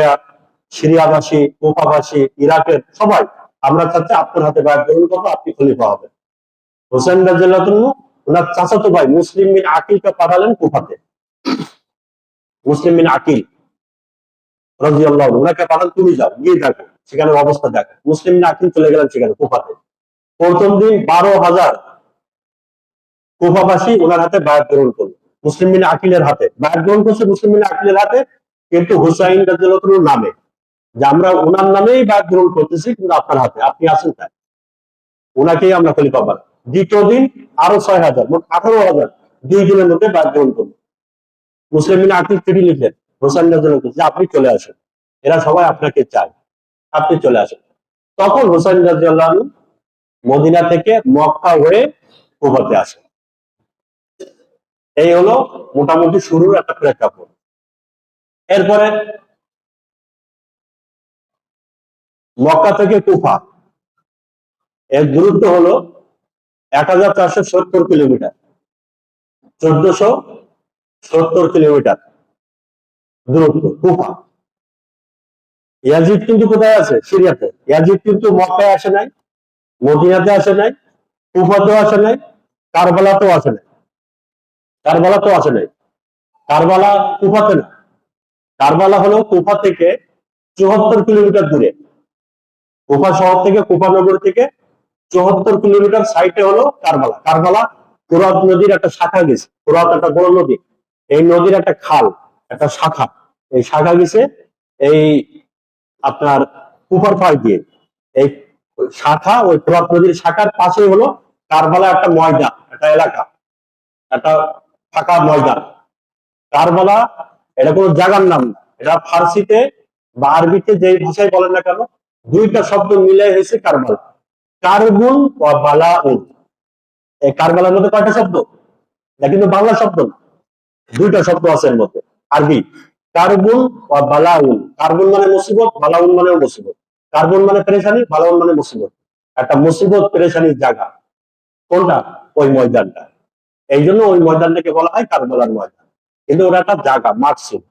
সিরিয়াবাসী, কুফাবাসী, ইরাকের সবাই আমরা চাচ্ছি আপনার হাতে বায়াত গ্রহণ করবো, আপনি খলিফা হবেন। হুসাইন রাদিয়াল্লাহু আনহু ওনার চাচাতো ভাই মুসলিম বিন আকিলকে পাঠালেন কুফাতে। মুসলিম বিন আকিল রাদিয়াল্লাহু আনহু ওনাকে পাঠান, তুমি যাও, গিয়ে দেখো সেখানে অবস্থা দেখো। মুসলিম বিন আকিল চলে গেলেন সেখানে কুফাতে। প্রথম দিন 12,000 কুফাবাসী ওনার হাতে বায়াত গ্রহণ করলো, মুসলিম বিন আকিলের হাতে বায়াত গ্রহণ করছে, মুসলিম বিন আকিলের হাতে, কিন্তু হুসাইন রাদিয়াল্লাহু আনহুর নামে, যে আমরা ওনার নামেই বায়াত গ্রহণ করতেছি, কিন্তু আপনার হাতে, আপনি আছেন তাই, ওনাকেই আমরা খলিফা বানাই। দ্বিতীয় দিন আরো 6,000, মোট 18,000 2 দিনের মধ্যে বায়াত গ্রহণ করলো। মুসলিম বিন আকিল চিঠি লিখলেন হুসাইন রাদিয়াল্লাহু আনহু যে আপনি চলে আসেন, এরা সবাই আপনাকে চায়, আপনি চলে আসেন। তখন হুসাইন রাদিয়াল্লাহু আনহু মদিনা থেকে মক্কা হয়ে কুফাতে আসেন। এই হলো মোটামুটি শুরুর একটা প্রেক্ষাপট। এরপরে মক্কা থেকে কুফা, এর দূরত্ব হলো 1470 কিলোমিটার, 1470 কিলোমিটার দূরত্ব কুফা। ইয়াজিদ কিন্তু কোথায় আছে? সিরিয়াতে। ইয়াজিদ কিন্তু মক্কায় আসে নাই, মদিনাতে আসে নাই, কুফাতেও আসে নাই, কারবালাতেও আসে নাই। কারবালাতেও আসে নাই। কারবালা কুফাতে না, কারবালা হলো কুফা থেকে 74 কিলোমিটার দূরে। কুফা শহর থেকে, কুফা নগর থেকে 74 কিলোমিটার সাইটে হলো কারবালা। কারবালা ফোরাত নদীর একটা শাখা গেছে, ফোরাত একটা বড় নদী, এই নদীর একটা খাল, একটা শাখা, এই শাখা গেছে এই আপনার কুফার পাশ দিয়ে। এই শাখা, ওই ফোরাত নদীর শাখার পাশেই হলো কারবালা, একটা ময়দান, একটা এলাকা, একটা ফাঁকা ময়দান। কারবালা এটা কোনো জায়গার নাম না, এটা ফার্সিতে বা আরবিতে যেই ভাষায় বলেন না কেন, দুইটা শব্দ মিলে হয়েছে কারবালা। কারবুল ও বালাউন। এই কারবালার মধ্যে কয়টা শব্দ? এটা কিন্তু বাংলা শব্দ না, দুইটা শব্দ আছে এর মধ্যে, আরবি। কারবুল ও বালাউন। কারবুল মানে মুসিবত, বালাউন মানে মুসিবত। কারবুল মানে পেরেশানি, বালাউন মানে মুসিবত। একটা মুসিবত পেরেশানির জায়গা কোনটা? ওই ময়দানটা। এই জন্য ওই ময়দানটাকে বলা হয় কারবালার ময়দান। কিন্তু ওটা একটা জায়গা, মাঠ ছিল।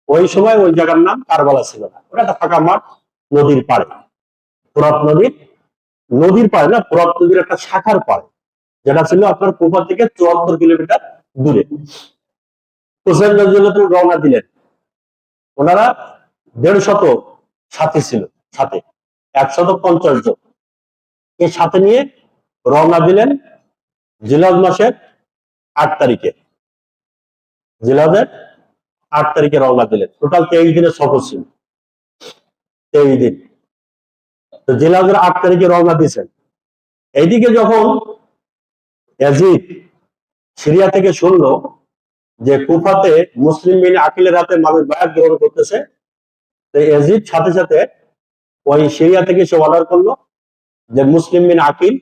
ওই সময় ওই জায়গার নাম কারবালা ছিল না, ওটা একটা ফাঁকা মাঠ, নদীর পাড়ে, ফোরাত নদীর নদীর পাড়ে না, ফোরাত নদীর একটা শাখার পাড়ে, যেটা ছিল আপনার কুফা থেকে 74 কিলোমিটার দূরে। হুসাইন রাদিয়াল্লাহু আনহু রওনা দিলেন। ওনারা 150 সাথী ছিল, সাথে 150 জন এই সাথে নিয়ে রওনা দিলেন জিলহজ মাসের 8 তারিখে। জিলহজের 8 তারিখে রওনা দিলেন। টোটাল 23 দিনের সফর ছিল, 23 দিন। তো জিলহজের 8 তারিখে রওনা দিয়েছেন। এইদিকে যখন ইয়াজিদ সিরিয়া থেকে শুনলো যে কুফাতে মুসলিম বিন আকিলের হাতে মানুষ বায়াত গ্রহণ করতেছে, তো ইয়াজিদ সাথে সাথে ওই সিরিয়া থেকে সে অর্ডার করলো যে মুসলিম বিন আকিল,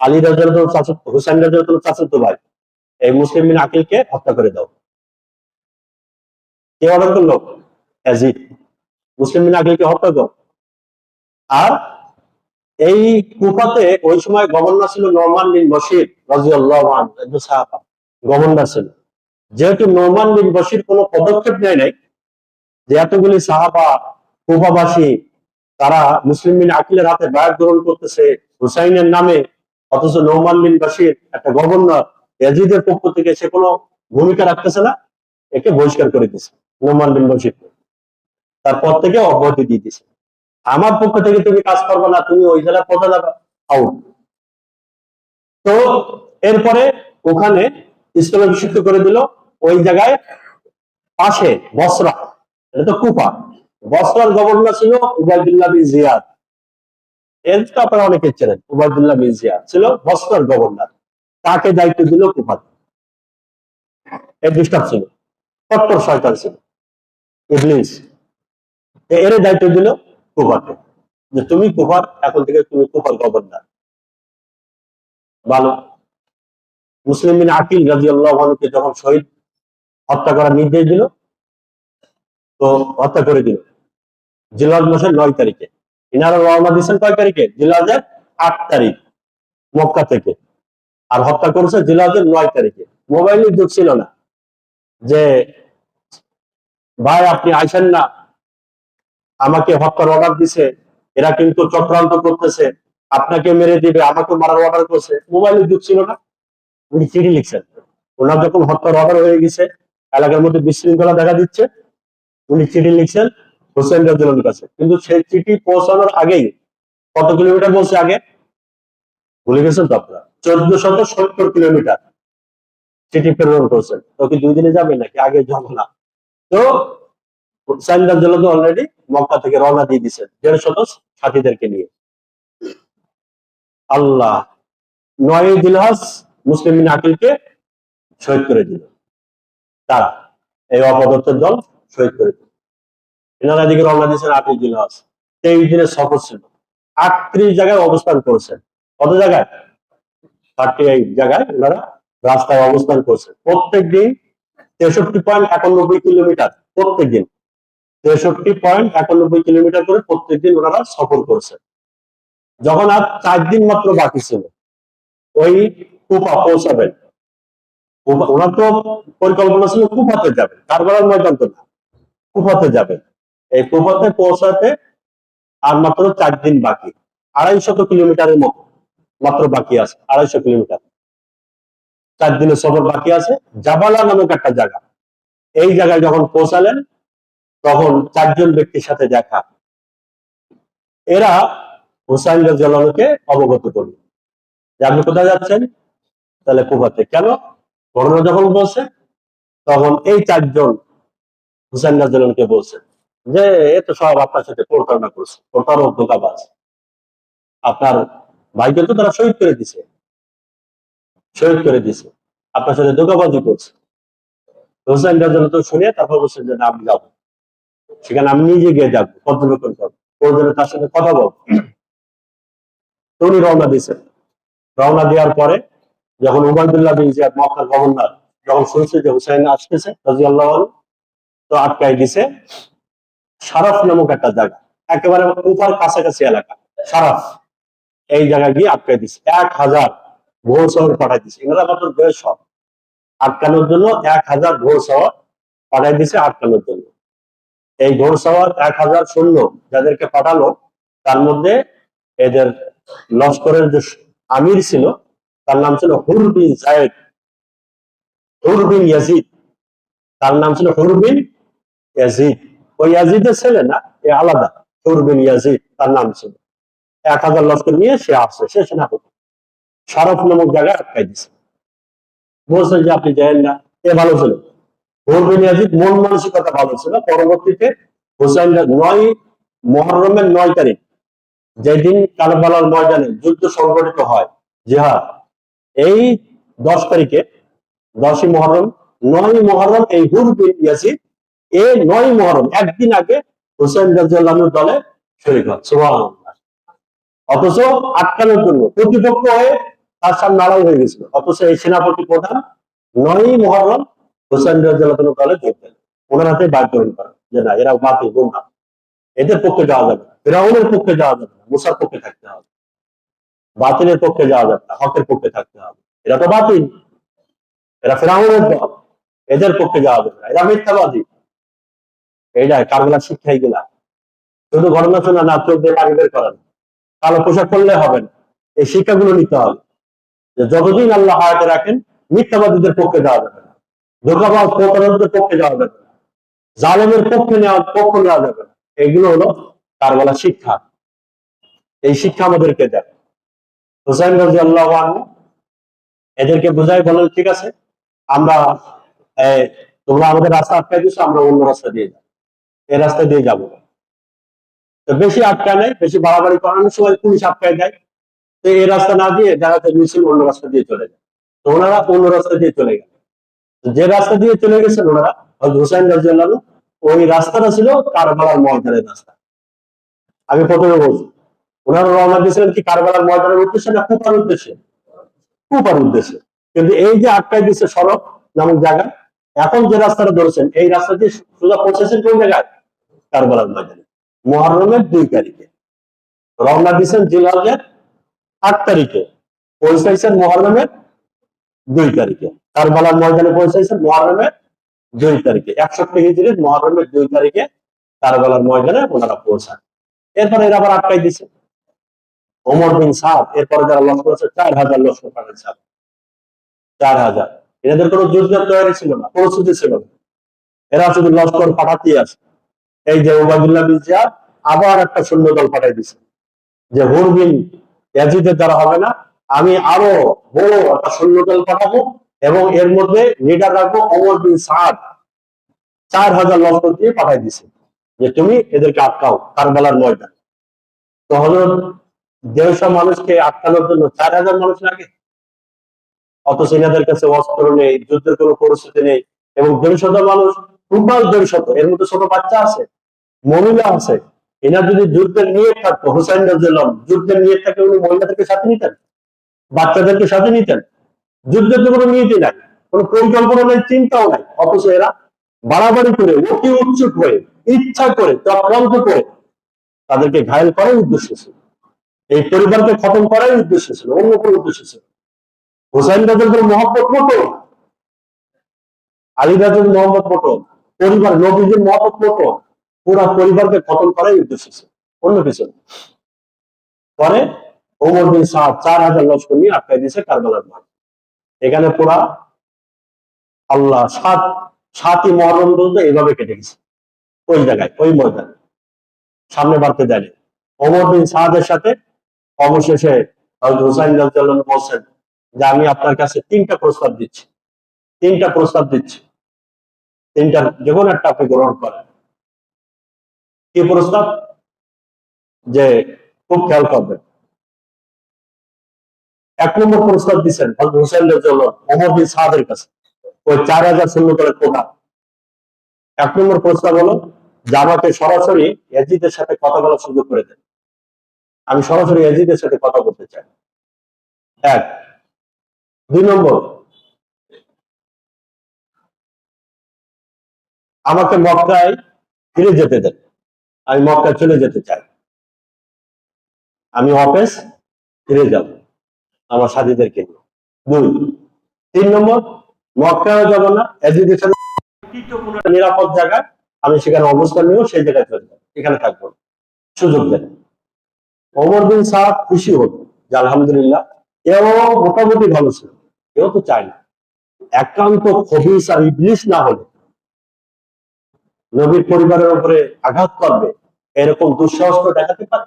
আলী রাদিয়াল্লাহু আনহু হুসাইন রাদিয়াল্লাহু আনহু চাচাতো ভাই, এই মুসলিম বিন আকিলকে হত্যা করে দাও। কে অর্ডার করলো? ইয়াজিদ। মুসলিম বিন আকিলকে হত্যা করো। আর এই কুফাতে ওই সময় গভর্নর ছিল নোমান বিন বশির রাদিয়াল্লাহু আনহু, একজন সাহাবা গভর্নর ছিল। যেহেতু নোমান বিন বশির কোনো পদক্ষেপ নেয় নাই, যে এতগুলি সাহাবা কুফাবাসী তারা মুসলিম বিন আকিলের হাতে বায়াত গ্রহণ করতেছে হুসাইনের নামে, অথচ নোমান বিন বশির একটা গভর্নর ইয়াজিদের পক্ষ থেকে সে কোনো ভূমিকা রাখতেছে না, একে বহিষ্কার করে দিছে নোমান বিন বশির। তারপর থেকে অব্যাহতি দিয়ে দিছে, আমার পক্ষ থেকে তুমি কাজ করবে না, তুমি ওই জেলার প্রধান আউট। তো এরপরে ওখানে ইসলাম অভিষিক্ত করে দিল। ওই জায়গায় পাশে বসরা, এটা তো কুফা, বসরার গভর্নর ছিল উবাইদুল্লাহ বিন জিয়াদ। এর তো আপনারা অনেকে চেনেন, উবাইদুল্লাহ বিন জিয়াদ ছিল বসরার গভর্নর। তাকে দায়িত্ব দিল কুফাতে। এর ডিস্টার্ব ছিল, কট্টর শয়তান ছিল, ইবলিস। এর দায়িত্ব দিল কুফাতে, যে তুমি কুফার, এখন থেকে তুমি কুফার গভর্নর। ভালো। মুসলিম বিন আকিল রাদিয়াল্লাহু আনহুকে যখন শহীদ হত্যা করার নির্দেশ দিল, তো হত্যা করে দিল জিলহজ মাসের 9 তারিখে। ইনারা রওনা দিয়েছেন কয় তারিখে? জিলহজের 8 তারিখ মক্কা থেকে। আর হত্যা করেছে জিলহজের 9 তারিখে। মোবাইলের যুগ ছিল না যে ভাই আপনি আইসেন না, আমাকে হত্যার অর্ডার দিছে, এরা কিন্তু চক্রান্ত করতেছে, আপনাকে মেরে দিবে, আমাকে মারার অর্ডার করছে। মোবাইলের যুগ ছিল না। উনি চিঠি লিখছেন। ওনার যখন হত্যার অর্ডার হয়ে গেছে, এলাকার মধ্যে বিশৃঙ্খলা দেখা দিচ্ছে, উনি চিঠি লিখছেন হোসেন রাদিয়াল্লাহু কাছে। কিন্তু সেই চিঠি পৌঁছানোর আগেই কত কিলোমিটার বলছে আগে, ভুলে গেছেন তো আপনারা? 1470 কিলোমিটার চিঠি প্রেরণ করছেন। তো কি 2 দিনে যাবে নাকি? আগে যাবো না। তো হোসেন রাদিয়াল্লাহু অলরেডি মক্কা থেকে রওনা দিয়ে দিচ্ছেন 150 সাথীদেরকে নিয়ে। আল্লাহ 9 জিলহজ মুসলিম বিন আকিলকে শহীদ করে দিল। তারা এই অপদত্তের দল শহীদ করে দিল। এনারা দিকে রওনা দিয়েছেন 8 জিলহজ। 23 দিনের সফর ছিল। 38 জায়গায় অবস্থান করেছেন। কত জায়গায়? 38 জায়গায় ওনারা রাস্তায় অবস্থান করছেন। প্রত্যেক দিন 63.91 কিলোমিটার, প্রত্যেক দিন 63.91 কিলোমিটার করে প্রত্যেকদিন ওনারা সফর করছেন। যখন আর 4 দিন মাত্র বাকি ছিল ওই কুফা পৌঁছাবেন, ওনার তো পরিকল্পনা ছিল কুফাতে যাবেন, কারবালার ময়দান তো না, কুফাতে যাবেন। এই কুফাতে পৌঁছাতে আর মাত্র 4 দিন বাকি, 250 কিলোমিটারের মতো মাত্র বাকি আছে, 250 কিলোমিটার। 4 দিনের সফর বাকি আছে। জাবালা নামক একটা জায়গা, এই জায়গায় যখন পৌঁছালেন তখন 4 জন ব্যক্তির সাথে দেখা। এরা হুসাইন রাদিয়াল্লাহু আনহুকে অবগত করল যে আপনি কোথায় যাচ্ছেন? তাহলে কুফাতে। কেন? ঘটনা যখন বলছে তখন এই 4 জন হুসাইন রাদিয়াল্লাহু আনহুকে বলছে যে এ তো সব আপনার সাথে প্রতারণা করছে, প্রতারক, ধোঁকাবাজ। আপনার ভাইকে তো তারা শহীদ করে দিছে, শহীদ করে দিছে, আপনার সাথে ধোঁকাবাজি করছে। হুসাইন রাদিয়াল্লাহু আনহু শুনে তারপর বলছেন যে না, আমি যাবো সেখানে, আমি নিজে গিয়ে যাবো, পর্যবেক্ষণ করবো, প্রয়োজনে তার সাথে কথা বলবো। তো উনি রওনা দিয়েছেন। রওনা দেওয়ার পরে যখন উবাইদুল্লাহ বিন জিয়াদ মক্কার গভর্নর যখন শুনছে যে হুসাইন আসতেছে রাদিয়াল্লাহু আনহু, তো আটকায় দিছে শারাফ নামক একটা জায়গা, একেবারে কুফার কাছাকাছি এলাকা শারাফ। এই জায়গায় গিয়ে আটকায় দিছে। 1000 ঘোড় সওয়ার পাঠাই দিছে। এনারা মাত্র 150 আটকানোর জন্য 1000 ঘোড় সওয়ার পাঠাই দিছে আটকানোর জন্য। এই ঘোড় সওয়ার 1000 সৈন্য যাদেরকে পাঠালো, তার মধ্যে এদের লস্করের যে আমির ছিল তার নাম ছিল হুর বিন জায়েদ, হুর বিন ইয়াজিদ। তার নাম ছিল হুর বিন ইয়াজিদ। ওই ইয়াজিদের ছেলে না, এ আলাদা। হুর বিন ইয়াজিদ তার নাম ছিল। 1000 লস্কর নিয়ে সে আসছে, সে সেনাপতি। শারফ নামক জায়গায় আটকাই দিছে, বলছেন যে আপনি যাবেন না। এ ভালো ছিল, হুর বিন ইয়াজিদ মন মানসিকতা ভালো ছিল। পরবর্তীতে হুসাইন 9 মুহররমের 9 তারিখ, যেদিন কারবালার ময়দানে যুদ্ধ সংঘটিত হয়, জিহাদ, এই 10 তারিখে, 10ই মুহররম, 9ই মুহররম, এই হুর বিন ইয়াজিদ এই 9ই মুহররম একদিন আগে হুসাইন রাদিয়াল্লাহু আনহু দলে শরীক হয়। সুবহানাল্লাহ। অথচ আটকানোর জন্য প্রতিপক্ষ হয়ে তার সামনে লড়াই হয়ে গেছিল, অথচ এই সেনাপতি প্রধান 9ই মুহররম হুসাইন রাদিয়াল্লাহু আনহু দলে যোগ দেন। ওনার হাতে বাদ গ্রহণ করেন যে না, এরা বাতিল গুমরা, এদের পক্ষে যাওয়া যাবে না, ফিরআউনের পক্ষে যাওয়া যাবে না, মুসার পক্ষে থাকতে হবে। বাতিলের পক্ষে যাওয়া যাবে না, হকের পক্ষে থাকতে হবে। এরা তো বাতিল, এরা ফিরআউনের দল, এদের পক্ষে যাওয়া যাবে না, এরা মিথ্যাবাদী। এইটাই কারবালার শিক্ষা এগুলা। শুধু ঘটনা শোনা না, চোখ দিয়ে পানি বের করা না, কালো পোশাক করলে হবে না। এই শিক্ষাগুলো নিতে হবে যে যতদিন আল্লাহ হায়াতে রাখেন, মিথ্যাবাদীদের পক্ষে যাওয়া যাবে না, ধোঁকাবাজ প্রতারকদের পক্ষে যাওয়া যাবে না, জালেমের পক্ষ নেওয়া যাবে না। এগুলো হলো কারবালার শিক্ষা। এই শিক্ষা আমাদেরকে দেয়। হুসাইন রাদিয়াল্লাহু আনহু এদেরকে বুঝাই বলেন, ঠিক আছে, আমরা তোমরা আমাদের রাস্তা আটকাই দিচ্ছ, আমরা অন্য রাস্তা দিয়ে যাবো, এই রাস্তা দিয়ে যাবো। তো বেশি আটকায় নাই, বেশি বাড়াবাড়ি করানোর সময় পুলিশ আটকায় দেয়। তো এই রাস্তা না দিয়ে যারা মিছিল অন্য রাস্তা দিয়ে চলে যায়। তো ওনারা অন্য রাস্তা দিয়ে চলে গেল। যে রাস্তা দিয়ে চলে গেছেন ওনারা, হুসাইন রাদিয়াল্লাহু আনহু, ওই রাস্তাটা ছিল কারবালার ময়দানের রাস্তা। আমি প্রথমে বলছি, ওনারা রওনা দিয়েছিলেন কি কারবালার ময়দানের উদ্দেশ্যে না কুপার উদ্দেশ্যে? কুপার উদ্দেশ্যে। কিন্তু এই যে আটকাই দিচ্ছে সড়ক নামক জায়গা, এখন যে রাস্তাটা ধরেছেন, এই রাস্তা দিয়ে সোজা পৌঁছেছেন কোন জায়গায়? কারবালার ময়দানে। মুহররমের 2 তারিখে রওনা দিয়েছেন, জিলহজের 8 তারিখে পৌঁছাইছেন মুহররমের 2 তারিখে। কারবালার ময়দানে পৌঁছাইছেন মুহররমের 2 তারিখে। 61 হিজরির মুহররমের 2 তারিখে কারবালার ময়দানে ওনারা পৌঁছান। এরপরে এরা আবার আটকাই দিছে। ওমর বিন সাদ এরপরে যারা লস্কর আছে, 4000 লস্কর পাঠাচ্ছে। 4000। এদের কোনো যুদ্ধের তৈরি ছিল না, প্রস্তুতি ছিল না। এরা শুধু লস্কর পাঠাতেই আছে। এই যে ওবায়দুল্লাহ বিন জিয়াদ আবার একটা সৈন্য দল পাঠাই দিছে যে হুর বিন ইয়াজিদের দ্বারা হবে না, আমি আরো বড় একটা সৈন্য দল পাঠাবো এবং এর মধ্যে লিডার রাখবো ওমর বিন সাদ। 4000 লস্কর দিয়ে পাঠাই দিছে যে তুমি এদেরকে আটকাও কারবালার ময়দান। তো হযরত 150 মানুষকে আটকানোর জন্য 4000 মানুষ লাগে, অথচ এনাদের কাছে অস্ত্র নেই, যুদ্ধের কোনো পরিস্থিতি নেই, এবং 150 মানুষ, টোটাল 150, এর মধ্যে ছোট বাচ্চা আছে, মহিলা আছে। এনার যদি যুদ্ধের নিয়ত থাকতো, হুসাইন রাদিয়াল্লাহু আনহু যুদ্ধের নিয়ত থাকলে উনি মহিলাদেরকে সাথে নিতেন, বাচ্চাদেরকে সাথে নিতেন। যুদ্ধের তো কোনো নিয়তি নাই, কোনো পরিকল্পনা নাই, চিন্তাও নাই, অথচ এরা বাড়াবাড়ি করে, অতি উৎসুক হয়ে, ইচ্ছা করে, চক্রান্ত করে তাদেরকে ঘায়েল করার উদ্দেশ্য ছিল, এই পরিবারকে খতম করার উদ্দেশ্য ছিল, অন্য কোনো উদ্দেশ্য ছিল। হুসাইন রাদিয়াল্লাহু মহব্বত মতো, আলী রাদিয়াল্লাহু মহব্বত মতো, পরিবার নবীজির মহব্বত মতো, পুরা পরিবারকে খতম করার উদ্দেশ্য ছিল, অন্য কিছু না। পরে ওমর বিন সাদ 4000 লস্কর নিয়ে আটকাই দিয়েছে কারবালার মাঠ। এখানে পুরা আল্লাহ 7ই মুহররম পর্যন্ত এইভাবে কেটে গেছে, ওই জায়গায়, ওই ময়দানে, সামনে বাড়তে দেয়নি। ওমর বিন সাদের সাথে অবশেষে হুসাইন রাদিয়াল্লাহু আনহু বলছেন যে আমি আপনার কাছে 3টা প্রস্তাব দিচ্ছি, 3টা প্রস্তাব দিচ্ছি, 3টার যে কোনো একটা আপনি গ্রহণ করেন। কি প্রস্তাব? যে খুব খেয়াল করবেন। 1 নম্বর প্রস্তাব দিচ্ছেন হযরত হুসাইন রাদিয়াল্লাহু আনহু ওমর বিন সাদের কাছে, ওই 4000 সৈন্য দলের প্রধান। 1 নম্বর প্রস্তাব হলো যে আমাকে সরাসরি ইয়াজিদের সাথে কথা বলার সুযোগ করে দেন, আমি সরাসরি ইয়াজিদের সাথে কথা বলতে চাই। 1। 2 নম্বর, আমাকে মক্কায় ফিরে যেতে দেন, আমি মক্কায় চলে যেতে চাই, আমি অফিস ফিরে যাব আমার সাথীদেরকে নিয়ে। 2। 3 নম্বর, মক্কায় যাব না, ইয়াজিদের সাথে তৃতীয় কোনো নিরাপদ জায়গায় আমি সেখানে অবস্থান নিয়েও সেই জায়গায় চলে যাব, এখানে থাকবো, সুযোগ দেন। ওমর বিন সাদ খুশি হলো যে আলহামদুলিল্লাহ এও মোটামুটি ভালো ছিল, কেউ তো চায় না একান্ত খবিস আর ইবলিস না হলে নবীর পরিবারের উপরে আঘাত করবে এরকম দুঃসাহস তো দেখাতে পারে।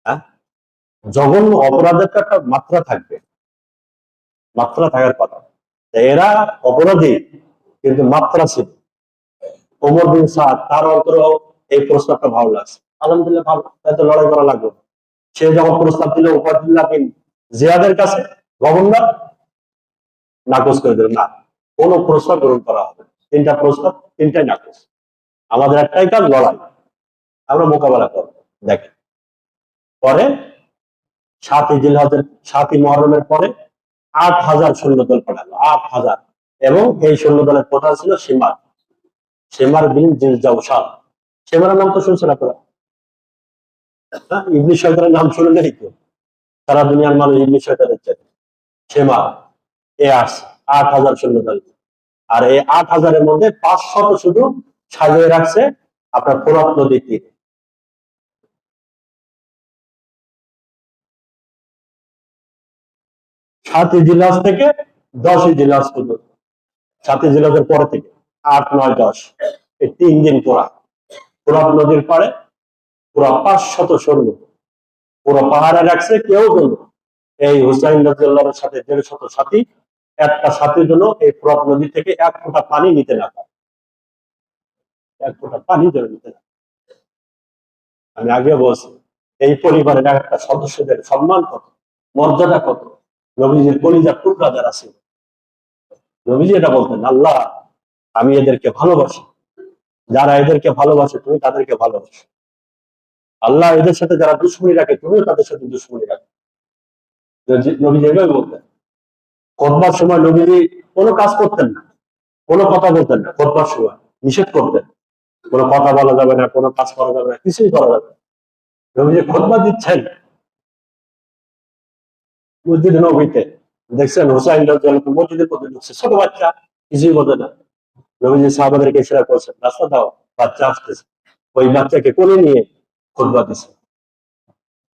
হ্যাঁ, জঘন্য অপরাধের তো একটা মাত্রা থাকবে, মাত্রা থাকার কথা। এরা অপরাধী কিন্তু মাত্রা ছিল। ওমর বিন সাদ তার অন্তরেও এই প্রস্তাবটা ভালো লাগছে, আলহামদুলিল্লাহ ভালো, তাই তো লড়াই করা লাগলো। সে যখন প্রস্তাব দিল উবাইদুল্লাহ বিন জিয়াদের কাছে, গভর্নর নাকচ করে দিল, না কোনো প্রস্তাব গ্রহণ করা হবে, তিনটা প্রস্তাব তিনটাই নাকচ, আমাদের একটাই কাজ লড়াই, আমরা মোকাবেলা করবো। দেখেন পরে 7ই মহরমের পরে 8,000 সৈন্যদল পাঠালো, 8,000। এবং এই সৈন্যদলের প্রধান ছিল সিমার, সিমার বিন জিলজাউশান। সিমারের নাম তো শুনছেন আপনারা? ইবলিস শয়তানের নাম শুনে নেই কেউ? সারা দুনিয়ার মানুষ ইবলিস শয়তানের চেয়ে সিমার এ আসছে 8,000 সৈন্যদল। আর এই 8,000-এর মধ্যে 500 শুধু সাজিয়ে রাখছে আপনার ফোরাত নদীর তীরে। 7ই জিলাস থেকে 10ই জিলাস পর্যন্ত, 7ই জিলাসের পরে থেকে 8, 9, 10 এই 3 দিন ফোরাত নদীর পাড়ে পুরা 500 সৈন্য পুরো পাহাড়ে রাখছে। কেউ জন্য এই হুসাইন রাদিয়াল্লাহুর সাথে 150 সাথী, একটা সাথীর জন্য এই ফোরাত নদী থেকে 1 ফোঁটা পানি নিতে না পারে, 1 ফোঁটা পানি যেন নিতে না। আমি আগে বলছি এই পরিবারের একটা সদস্যদের সম্মান কত, মর্যাদা কত, নবীজির কলিজার টুকরা যারা ছিল, নবীজি এটা বলতেন, আল্লাহ আমি এদেরকে ভালোবাসি, যারা এদেরকে ভালোবাসে তুমি তাদেরকে ভালোবাসো, আল্লাহ এদের সাথে যারা দুশ্মনী রাখে তুমিও তাদের সাথে দুশ্মনী রাখো। নবীজি এভাবে বলতেন। খোদবার সময় নবীজি কোনো কাজ করতেন না, কোনো কথা বলতেন না, খোদবার সময় নিষেধ করতেন, কোনো কথা বলা যাবে না, কোনো কাজ করা যাবে না, কিছুই করা যাবে না। নবীজি খোদবা দিচ্ছেন মসজিদ নবীতে, দেখছেন হুসাইন রাদিয়াল্লাহু মসজিদের মধ্যে ঢুকছে, ছোট বাচ্চা, কিছুই বোঝে না। নবীজি সাহাবাদেরকে ইশারা করছেন রাস্তা দাও, বাচ্চা আসতেছে, ওই বাচ্চাকে কোলে নিয়ে খুতবা দিছে,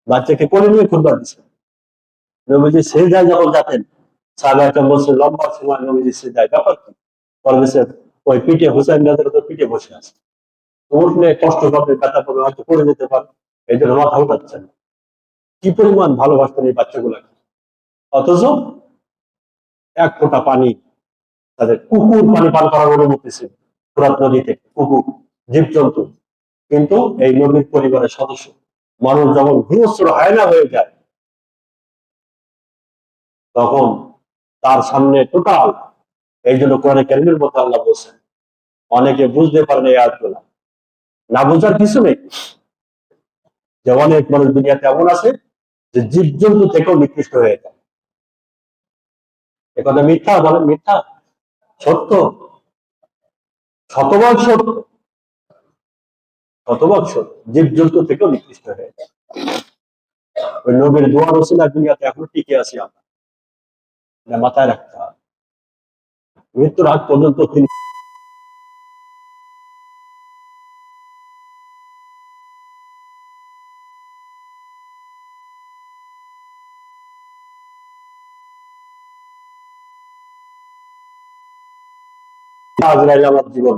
বাচ্চাকে কোলে নিয়ে খুতবা দিছে। নবীজি সেজদায় যখন যাতেন, সাহাবায়ে বলছে লম্বা সময় নবীজি সেজদায়, ব্যাপার কি? বলছে ওই পিঠে হুসাইন রাদিয়াল্লাহু পিঠে বসে আছে, উঠলে কষ্ট পাবে, ব্যথা পাবে, হয়তো পড়ে যেতে পারে, এই জন্য মাথা উঠাচ্ছেন। কি পরিমাণ ভালোবাসতেন এই বাচ্চাগুলাকে, অথচ 1 ফোঁটা পানি, তাদের কুকুর পানি পান করার অনুমতি ছিল ফোরাত নদী থেকে, কুকুর, জীবজন্তু। কিন্তু এই নবীর পরিবারের সদস্য মানুষ যখন হিংস্র হায়না হয়ে যায়, তখন তার সামনে টোটাল। এই জন্য কোরআনে কারীমের মধ্যে আল্লাহ বলছেন, অনেকে বুঝতে পারেন এই আয়াতগুলা, না বোঝার কিছু নেই, যে অনেক মানুষ দুনিয়াতে এমন আছে যে জীবজন্তু থেকেও নিকৃষ্ট হয়ে যায়। একথা মিথ্যা বলেন, মিথ্যা? সত্য, শতভাগ সত্য, শতভাগ সত্য, জীবজন্তু থেকেও নিকৃষ্ট হয়ে যায়। ওই নবীর দোয়া রসিলা দুনিয়াতে এখনো টিকে আছি আমরা, এটা মাথায় রাখতে হবে। মৃত্যুর আগ পর্যন্ত তিনি আজরাইল আমার জীবন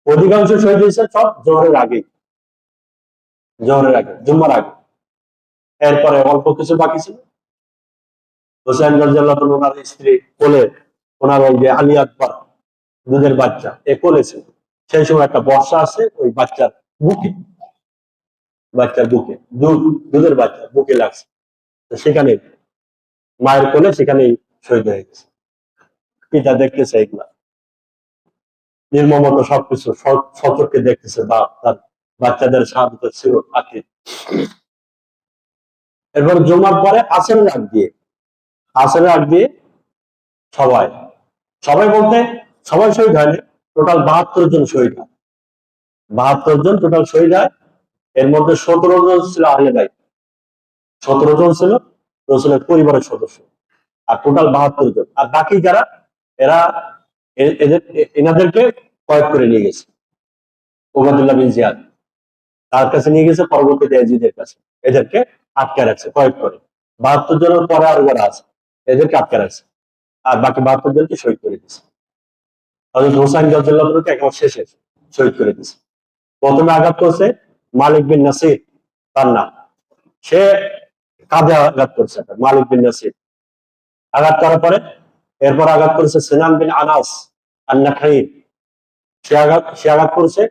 অধিকাংশ শহীদ হয়েছে সব জোহরের আগে, জুম্মার আগে। এরপরে অল্প কিছু বাকি ছিল। হোসেন রাদিয়াল্লাহু তাআলা ওনার স্ত্রী কোলে, ওনার ওই যে আলী আকবর দুধের বাচ্চা এ কোলে ছিল। সেই সময় একটা বর্ষা আছে ওই বুকে বুকে দুধের বাচ্চা বুকে লাগছে, তো সেখানে মায়ের কোলে সেখানেই শহীদ হয়ে গেছে। পিতা দেখতেছে এগুলা, নির্মমত সবকিছু সচক্ষে দেখতেছে, বাপ তার বাচ্চাদের সাহায্য ছিল আঁকি। এরপর জমার পরে আসরের আগ দিয়ে সবাই সবাই বলতে সবাই শহীদ হয়নি, টোটাল 72 জন শহীদ হয়। 72 জন টোটাল শহীদ হয়। এর মধ্যে 17 জন ছিল আহলে বাইত, 17 জন ছিল রসুলের পরিবারের সদস্য, আর টোটাল 72 জন। আর বাকি যারা, এরা এনাদেরকে কয়েদ করে নিয়ে গেছে ওবায়দুল্লাহ বিন জিয়াদ, তার কাছে নিয়ে গেছে, পরবর্তীতে ইয়াজিদের কাছে। এদেরকে আটকে রাখছে কয়েদ করে। 72 জনের পরে আর যারা আছে এদেরকে আটকে রাখছে, আর বাকি 72 জনকে শহীদ করে দিচ্ছে। হযরত হুসাইন রাদিয়াল্লাহু তাআলাকে একেবারে শেষে শহীদ করে দিচ্ছে। প্রথমে আঘাত করছে মালিক বিন নাসির, তার নাম, সে কাঁধে আঘাত করছে মালিক বিন নাসির। আঘাত করার পরে এরপর আঘাত করেছে সিনান বিন আনাস আন-নাখাই, সে আঘাত করেছে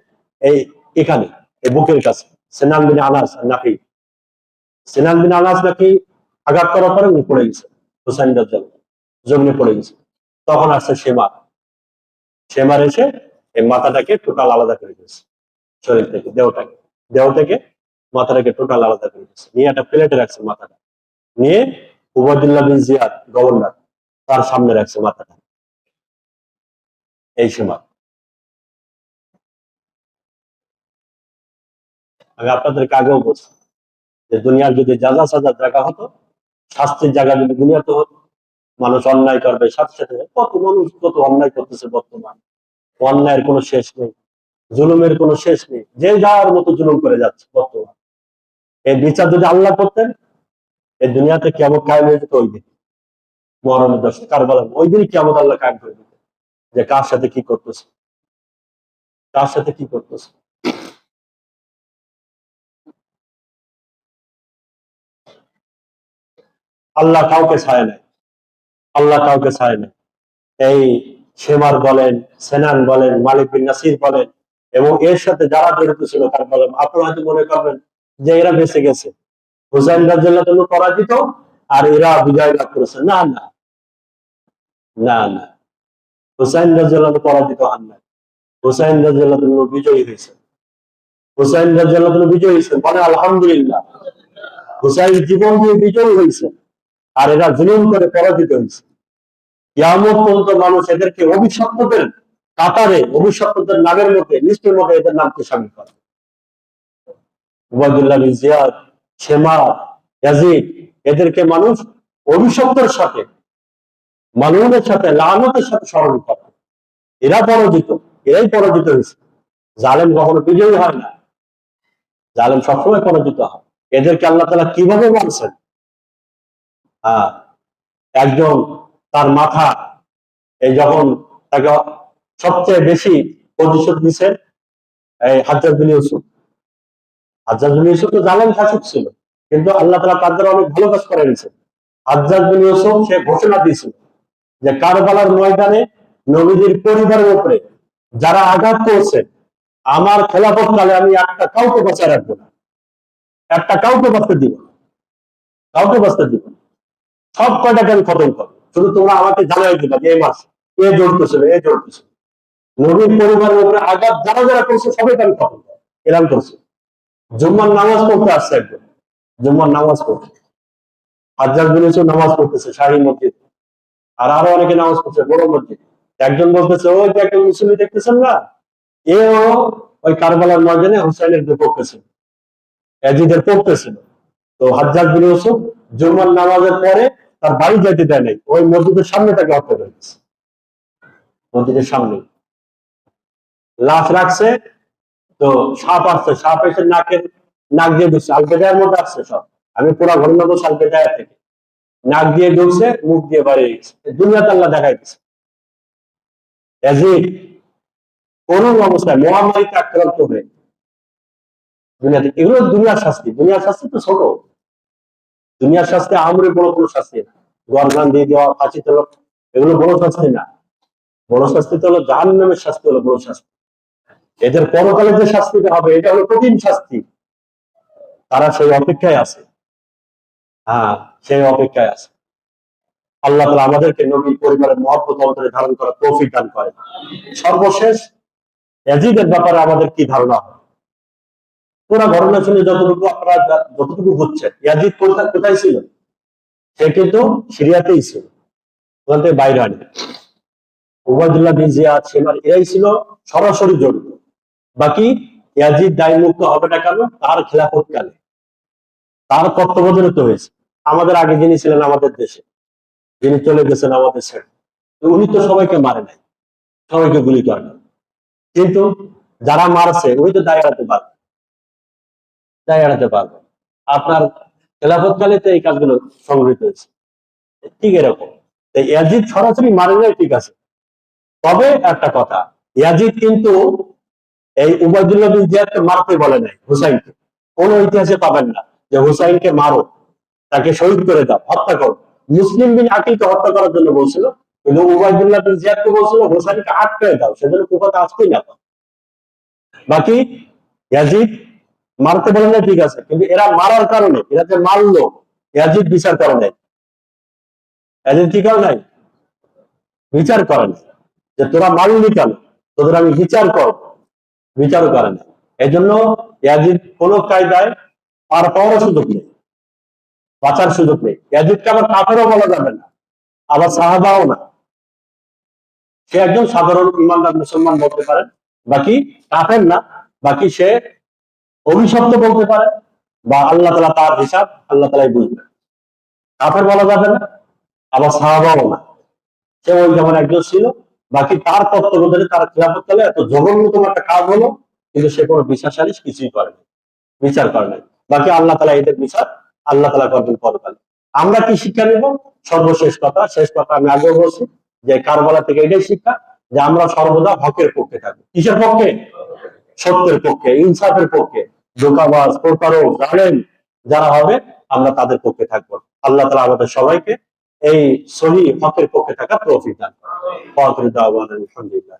এখানে এই বুকের কাছে। সিনান বিন আনাস আন-নাখাই, সিনান বিন আনাস নাকি আঘাত করার পরে উনি পড়ে গেছে, হুসাইন রাদিয়াল্লাহু জমিনে পড়ে গেছে। তখন আসছে সেমার এসে এই মাথাটাকে টোটাল আলাদা করে দিয়েছে শরীর থেকে, দেহ থেকে মাথাটাকে টোটাল আলাদা করে দিয়েছে, নিয়ে একটা প্লেটে রাখছে মাথাটা, নিয়ে উবাইদুল্লাহ বিন জিয়াদ গভর্নর, তার সামনে রাখছে মাথাটা। এই সীমা আমি আপনাদেরকে আগেও বলছি যে দুনিয়ার যদি যাজা সাজার জায়গা হতো, শাস্তির জায়গা যদি দুনিয়াতে হতো, মানুষ অন্যায় করবে, সাথে সাথে কত মানুষ কত অন্যায় করতেছে বর্তমান, অন্যায়ের কোনো শেষ নেই, জুলুমের কোনো শেষ নেই, যে যার মতো জুলুম করে যাচ্ছে বর্তমান। এই বিচার যদি আল্লাহ করতেন, এই দুনিয়াতে কেমন কায়েম হয়ে যেত ওই দিন, মরণের দশে কারবালার ওই দিনই কেমন আল্লাহ কায়েম করে দিত, যে কার সাথে কি করতেছে, কার সাথে কি করতেছে। আল্লাহ কাউকে ছায় নাই, আল্লাহ কাউকে ছায় নাই। এই সেমার বলেন, সেনান বলেন, মালিক বিন নাসির বলেন, এবং এর সাথে যারা জড়িত ছিল তার বলেন, আপনারা হয়তো মনে করবেন যে এরা বেঁচে গেছে, হুসাইন রাদিয়াল্লাহু তাআলা পরাজিত আর এরা বিজয় লাভ করেছে। না না না না, হুসাইন রাদিয়াল্লাহু তাআলা পরাজিত হন না, হুসাইন রাদিয়াল্লাহু তাআলা বিজয়ী হয়েছে, হুসাইন রাদিয়াল্লাহু তাআলা বিজয়ী হয়েছেন, বলে আলহামদুলিল্লাহ। হুসাইন জীবন দিয়ে বিজয়ী হয়েছে, আর এরা জুলুম করে পরাজিত হয়েছে। কিয়ামত পর্যন্ত মানুষ এদেরকে অভিশপ্তদের কাতারে, অভিশপ্তদের নামের মধ্যে, লিস্টের মধ্যে এদের নামকে শামিল করে। উবাইদুল্লাহ বিন জিয়াদ, সেমা, ইয়াজিদ, এদেরকে মানুষ অভিশপ্তের সাথে, মালউনের সাথে, লাআনতের সাথে স্মরণ করে। এরা পরাজিত, এরাই পরাজিত হয়েছে। জালেম কখনো বিজয়ী হয় না, জালেম সবসময় পরাজিত হয়। এদেরকে আল্লাহ তাআলা কিভাবে মানছেন? হ্যাঁ, একজন তার মাথা, এই যখন তাকে সবচেয়ে বেশি প্রতিশোধ দিচ্ছেন এই হাজ্জাজ বিন ইউসুফ। হাজ্জাজ বিন ইউসুফ তো জালেম শাসক ছিল, কিন্তু আল্লাহ তাআলা তার দ্বারা অনেক ভালো কাজ করে নিয়েছেন। হাজ্জাজ বিন ইউসুফ সে ঘোষণা দিয়েছিল যে কারবালার ময়দানে নবীজির পরিবারের উপরে যারা আঘাত করছে, আমার খেলাফত কালে আমি একটা কাউকে বাঁচায় রাখবো না, একটা কাউকে বাঁচতে দিব না, কাউকে বাঁচতে দিব না, সব কয়টাকে আমি খতম করবো, শুধু তোমরা আমাকে জানাই দিবা যে এই মাস এ জড়িত ছিল, এ জড়িত ছিল। নবীর পরিবারের উপরে আঘাত যারা যারা করছে সবাইকে আমি খতম করবো এলান করছে। জুম্মার নামাজ পড়তে আসছে একজন, জুম্মার নামাজ পড়ছে, হাজ্জাজ বিন ইউসুফ নামাজ পড়তেছে শাহী মসজিদ, আর আরো অনেকে নামাজ পড়ছে বড় মসজিদ। একজন বলতেছে ওই যে একটা মুসলিম দেখতেছেন না, এও ওই কারবালার ময়দানে হুসাইনের বিপক্ষে ছিল, ইয়াজিদের পক্ষে ছিল। তো হাজ্জাজ বিন ইউসুফ জুম্মার নামাজের পরে তার বাড়ি যেতে দেয় নাই, ওই মসজিদের সামনে তাকে হত্যা করে দিয়েছে, মসজিদের সামনে লাশ রাখছে। তো সাপ আসছে, সাপ এসে নাক দিয়ে ঢুকছে, আলবেদায়ের মধ্যে আসছে সব, আমি পুরো ঘটনা বলছি আলবেদায়া থেকে, নাক দিয়ে ঢুকছে, মুখ দিয়ে বাইরে গেছে, দুনিয়াতে আল্লাহ দেখাই দিচ্ছে। ইয়াজিদ কোন অবস্থায় মহামারীতে আক্রান্ত হয়ে দুনিয়াতে, এগুলো দুনিয়ার শাস্তি। দুনিয়ার শাস্তি তো ছোট, দুনিয়ার শাস্তি আমরে বড় কোনো শাস্তি না। গরদান দিয়ে দেওয়া, ফাঁসি তোলা, এগুলো বড় শাস্তি না। বড় শাস্তি তো হলো জাহান্নামের শাস্তি, হলো বড় শাস্তি। এদের পরকালে যে শাস্তিটা হবে এটা হলো কঠিন শাস্তি। তারা সেই অপেক্ষায় আছে। হ্যাঁ, সেই অপেক্ষায় আছে। আল্লাহ তাআলা আমাদেরকে নবী পরিবারের মহব্বত অন্তরে ধারণ করার তৌফিক দান করেন। সর্বশেষ ইয়াজিদের ব্যাপারে আমাদের কি ধারণা? পুরা ঘটনা শুনে যতটুকু আপনারা যতটুকু বুঝছেন, ইয়াজিদ কোথায় ছিল? সে কিন্তু সিরিয়াতেই ছিল, ওখান থেকে বাইরে আনে। উবাইদুল্লাহ বিন জিয়াদ, সেবার এরাই ছিল সরাসরি জড়িত। বাকি ইয়াজিদ দায় মুক্ত হবে না কেন? তার খেলাফতকালে তার তত্ত্বাবধানে তো হয়েছে। আমাদের আগে যিনি ছিলেন আমাদের দেশে, যিনি চলে গেছেন আমাদের ছেড়ে, উনি তো সবাইকে মারে নাই, সবাইকে গুলি করে না। কিন্তু যারা মারছে উনি তো দায় এড়াতে পারবে, দায় এড়াতে পারবে। আপনার খেলাফতকালে তো এই কাজগুলো সংঘটিত হয়েছে। ঠিক এরকম ইয়াজিদ সরাসরি মারে নাই, ঠিক আছে। তবে একটা কথা, ইয়াজিদ কিন্তু এই উবাইদুল্লাহ বিন জিয়াদকে মারতে বলে নাই হুসাইনকে। কোন ইতিহাসে পাবেন না যে হুসাইনকে মারো, তাকে শহীদ করে দাও, হত্যা করো। মুসলিম বিন আকিলকে হত্যা করার জন্য বলছিল, কিন্তু উবাইদুল্লাহ বিন জিয়াদকে বলছিল হুসাইনকে আটকে দাও, সেজন্য কুফাতে আসতেই না। বাকি ইয়াজিদ মারতে বলে না, ঠিক আছে, কিন্তু এরা মারার কারণে, এরা যে মারলো, ইয়াজিদ বিচার করে নাই। ইয়াজিদ কি করে নাই? বিচার করে নাই যে তোরা মারলি কেন, তোদের আমি বিচার কর, বিচারও করে না। এই জন্য ইয়াজিদ কোন কায়দায় পার পাওয়ার সুযোগ নেই, বাঁচার সুযোগ নেই। ইয়াজিদকে আবার কাফেরও বলা যাবে না, আবার সাহাবাও না। সে একজন সাধারণ ইমানদার মুসলমান বলতে পারেন, বাকি কাফের না। বাকি সে অভিশপ্ত বলতে পারে, বা আল্লাহ তাআলা তার হিসাব আল্লাহ তাআলাই বুঝবেন। কাফের বলা যাবে না, আবার সাহাবাও না। সে ওই যেমন একজন ছিল। বাকি তার তত্ত্বাবধানে, তার খেলাফতকালে এত জঘন্যতম একটা কাজ হলো, কিন্তু সে কোনো বিচার সালিশ কিছুই করেনি, বিচার করে নাই। বাকি আল্লাহ তাআলা এদের বিচার আল্লাহ তাআলা করবেন পরকালে। আমরা কি শিক্ষা নেব? সর্বশেষ কথা, শেষ কথা আমি আগেও বলছি যে কারবালা থেকে এটাই শিক্ষা, যে আমরা সর্বদা হকের পক্ষে থাকবো। কিসের পক্ষে? সত্যের পক্ষে, ইনসাফের পক্ষে। ধোঁকাবাজ, প্রতারক, জালেম যারা হবে, আমরা তাদের পক্ষে থাকবো। আল্লাহ তাআলা আমাদের সবাইকে এই সহি হকের পক্ষে থাকার তৌফিক দান করেন। আলহামদুলিল্লাহ।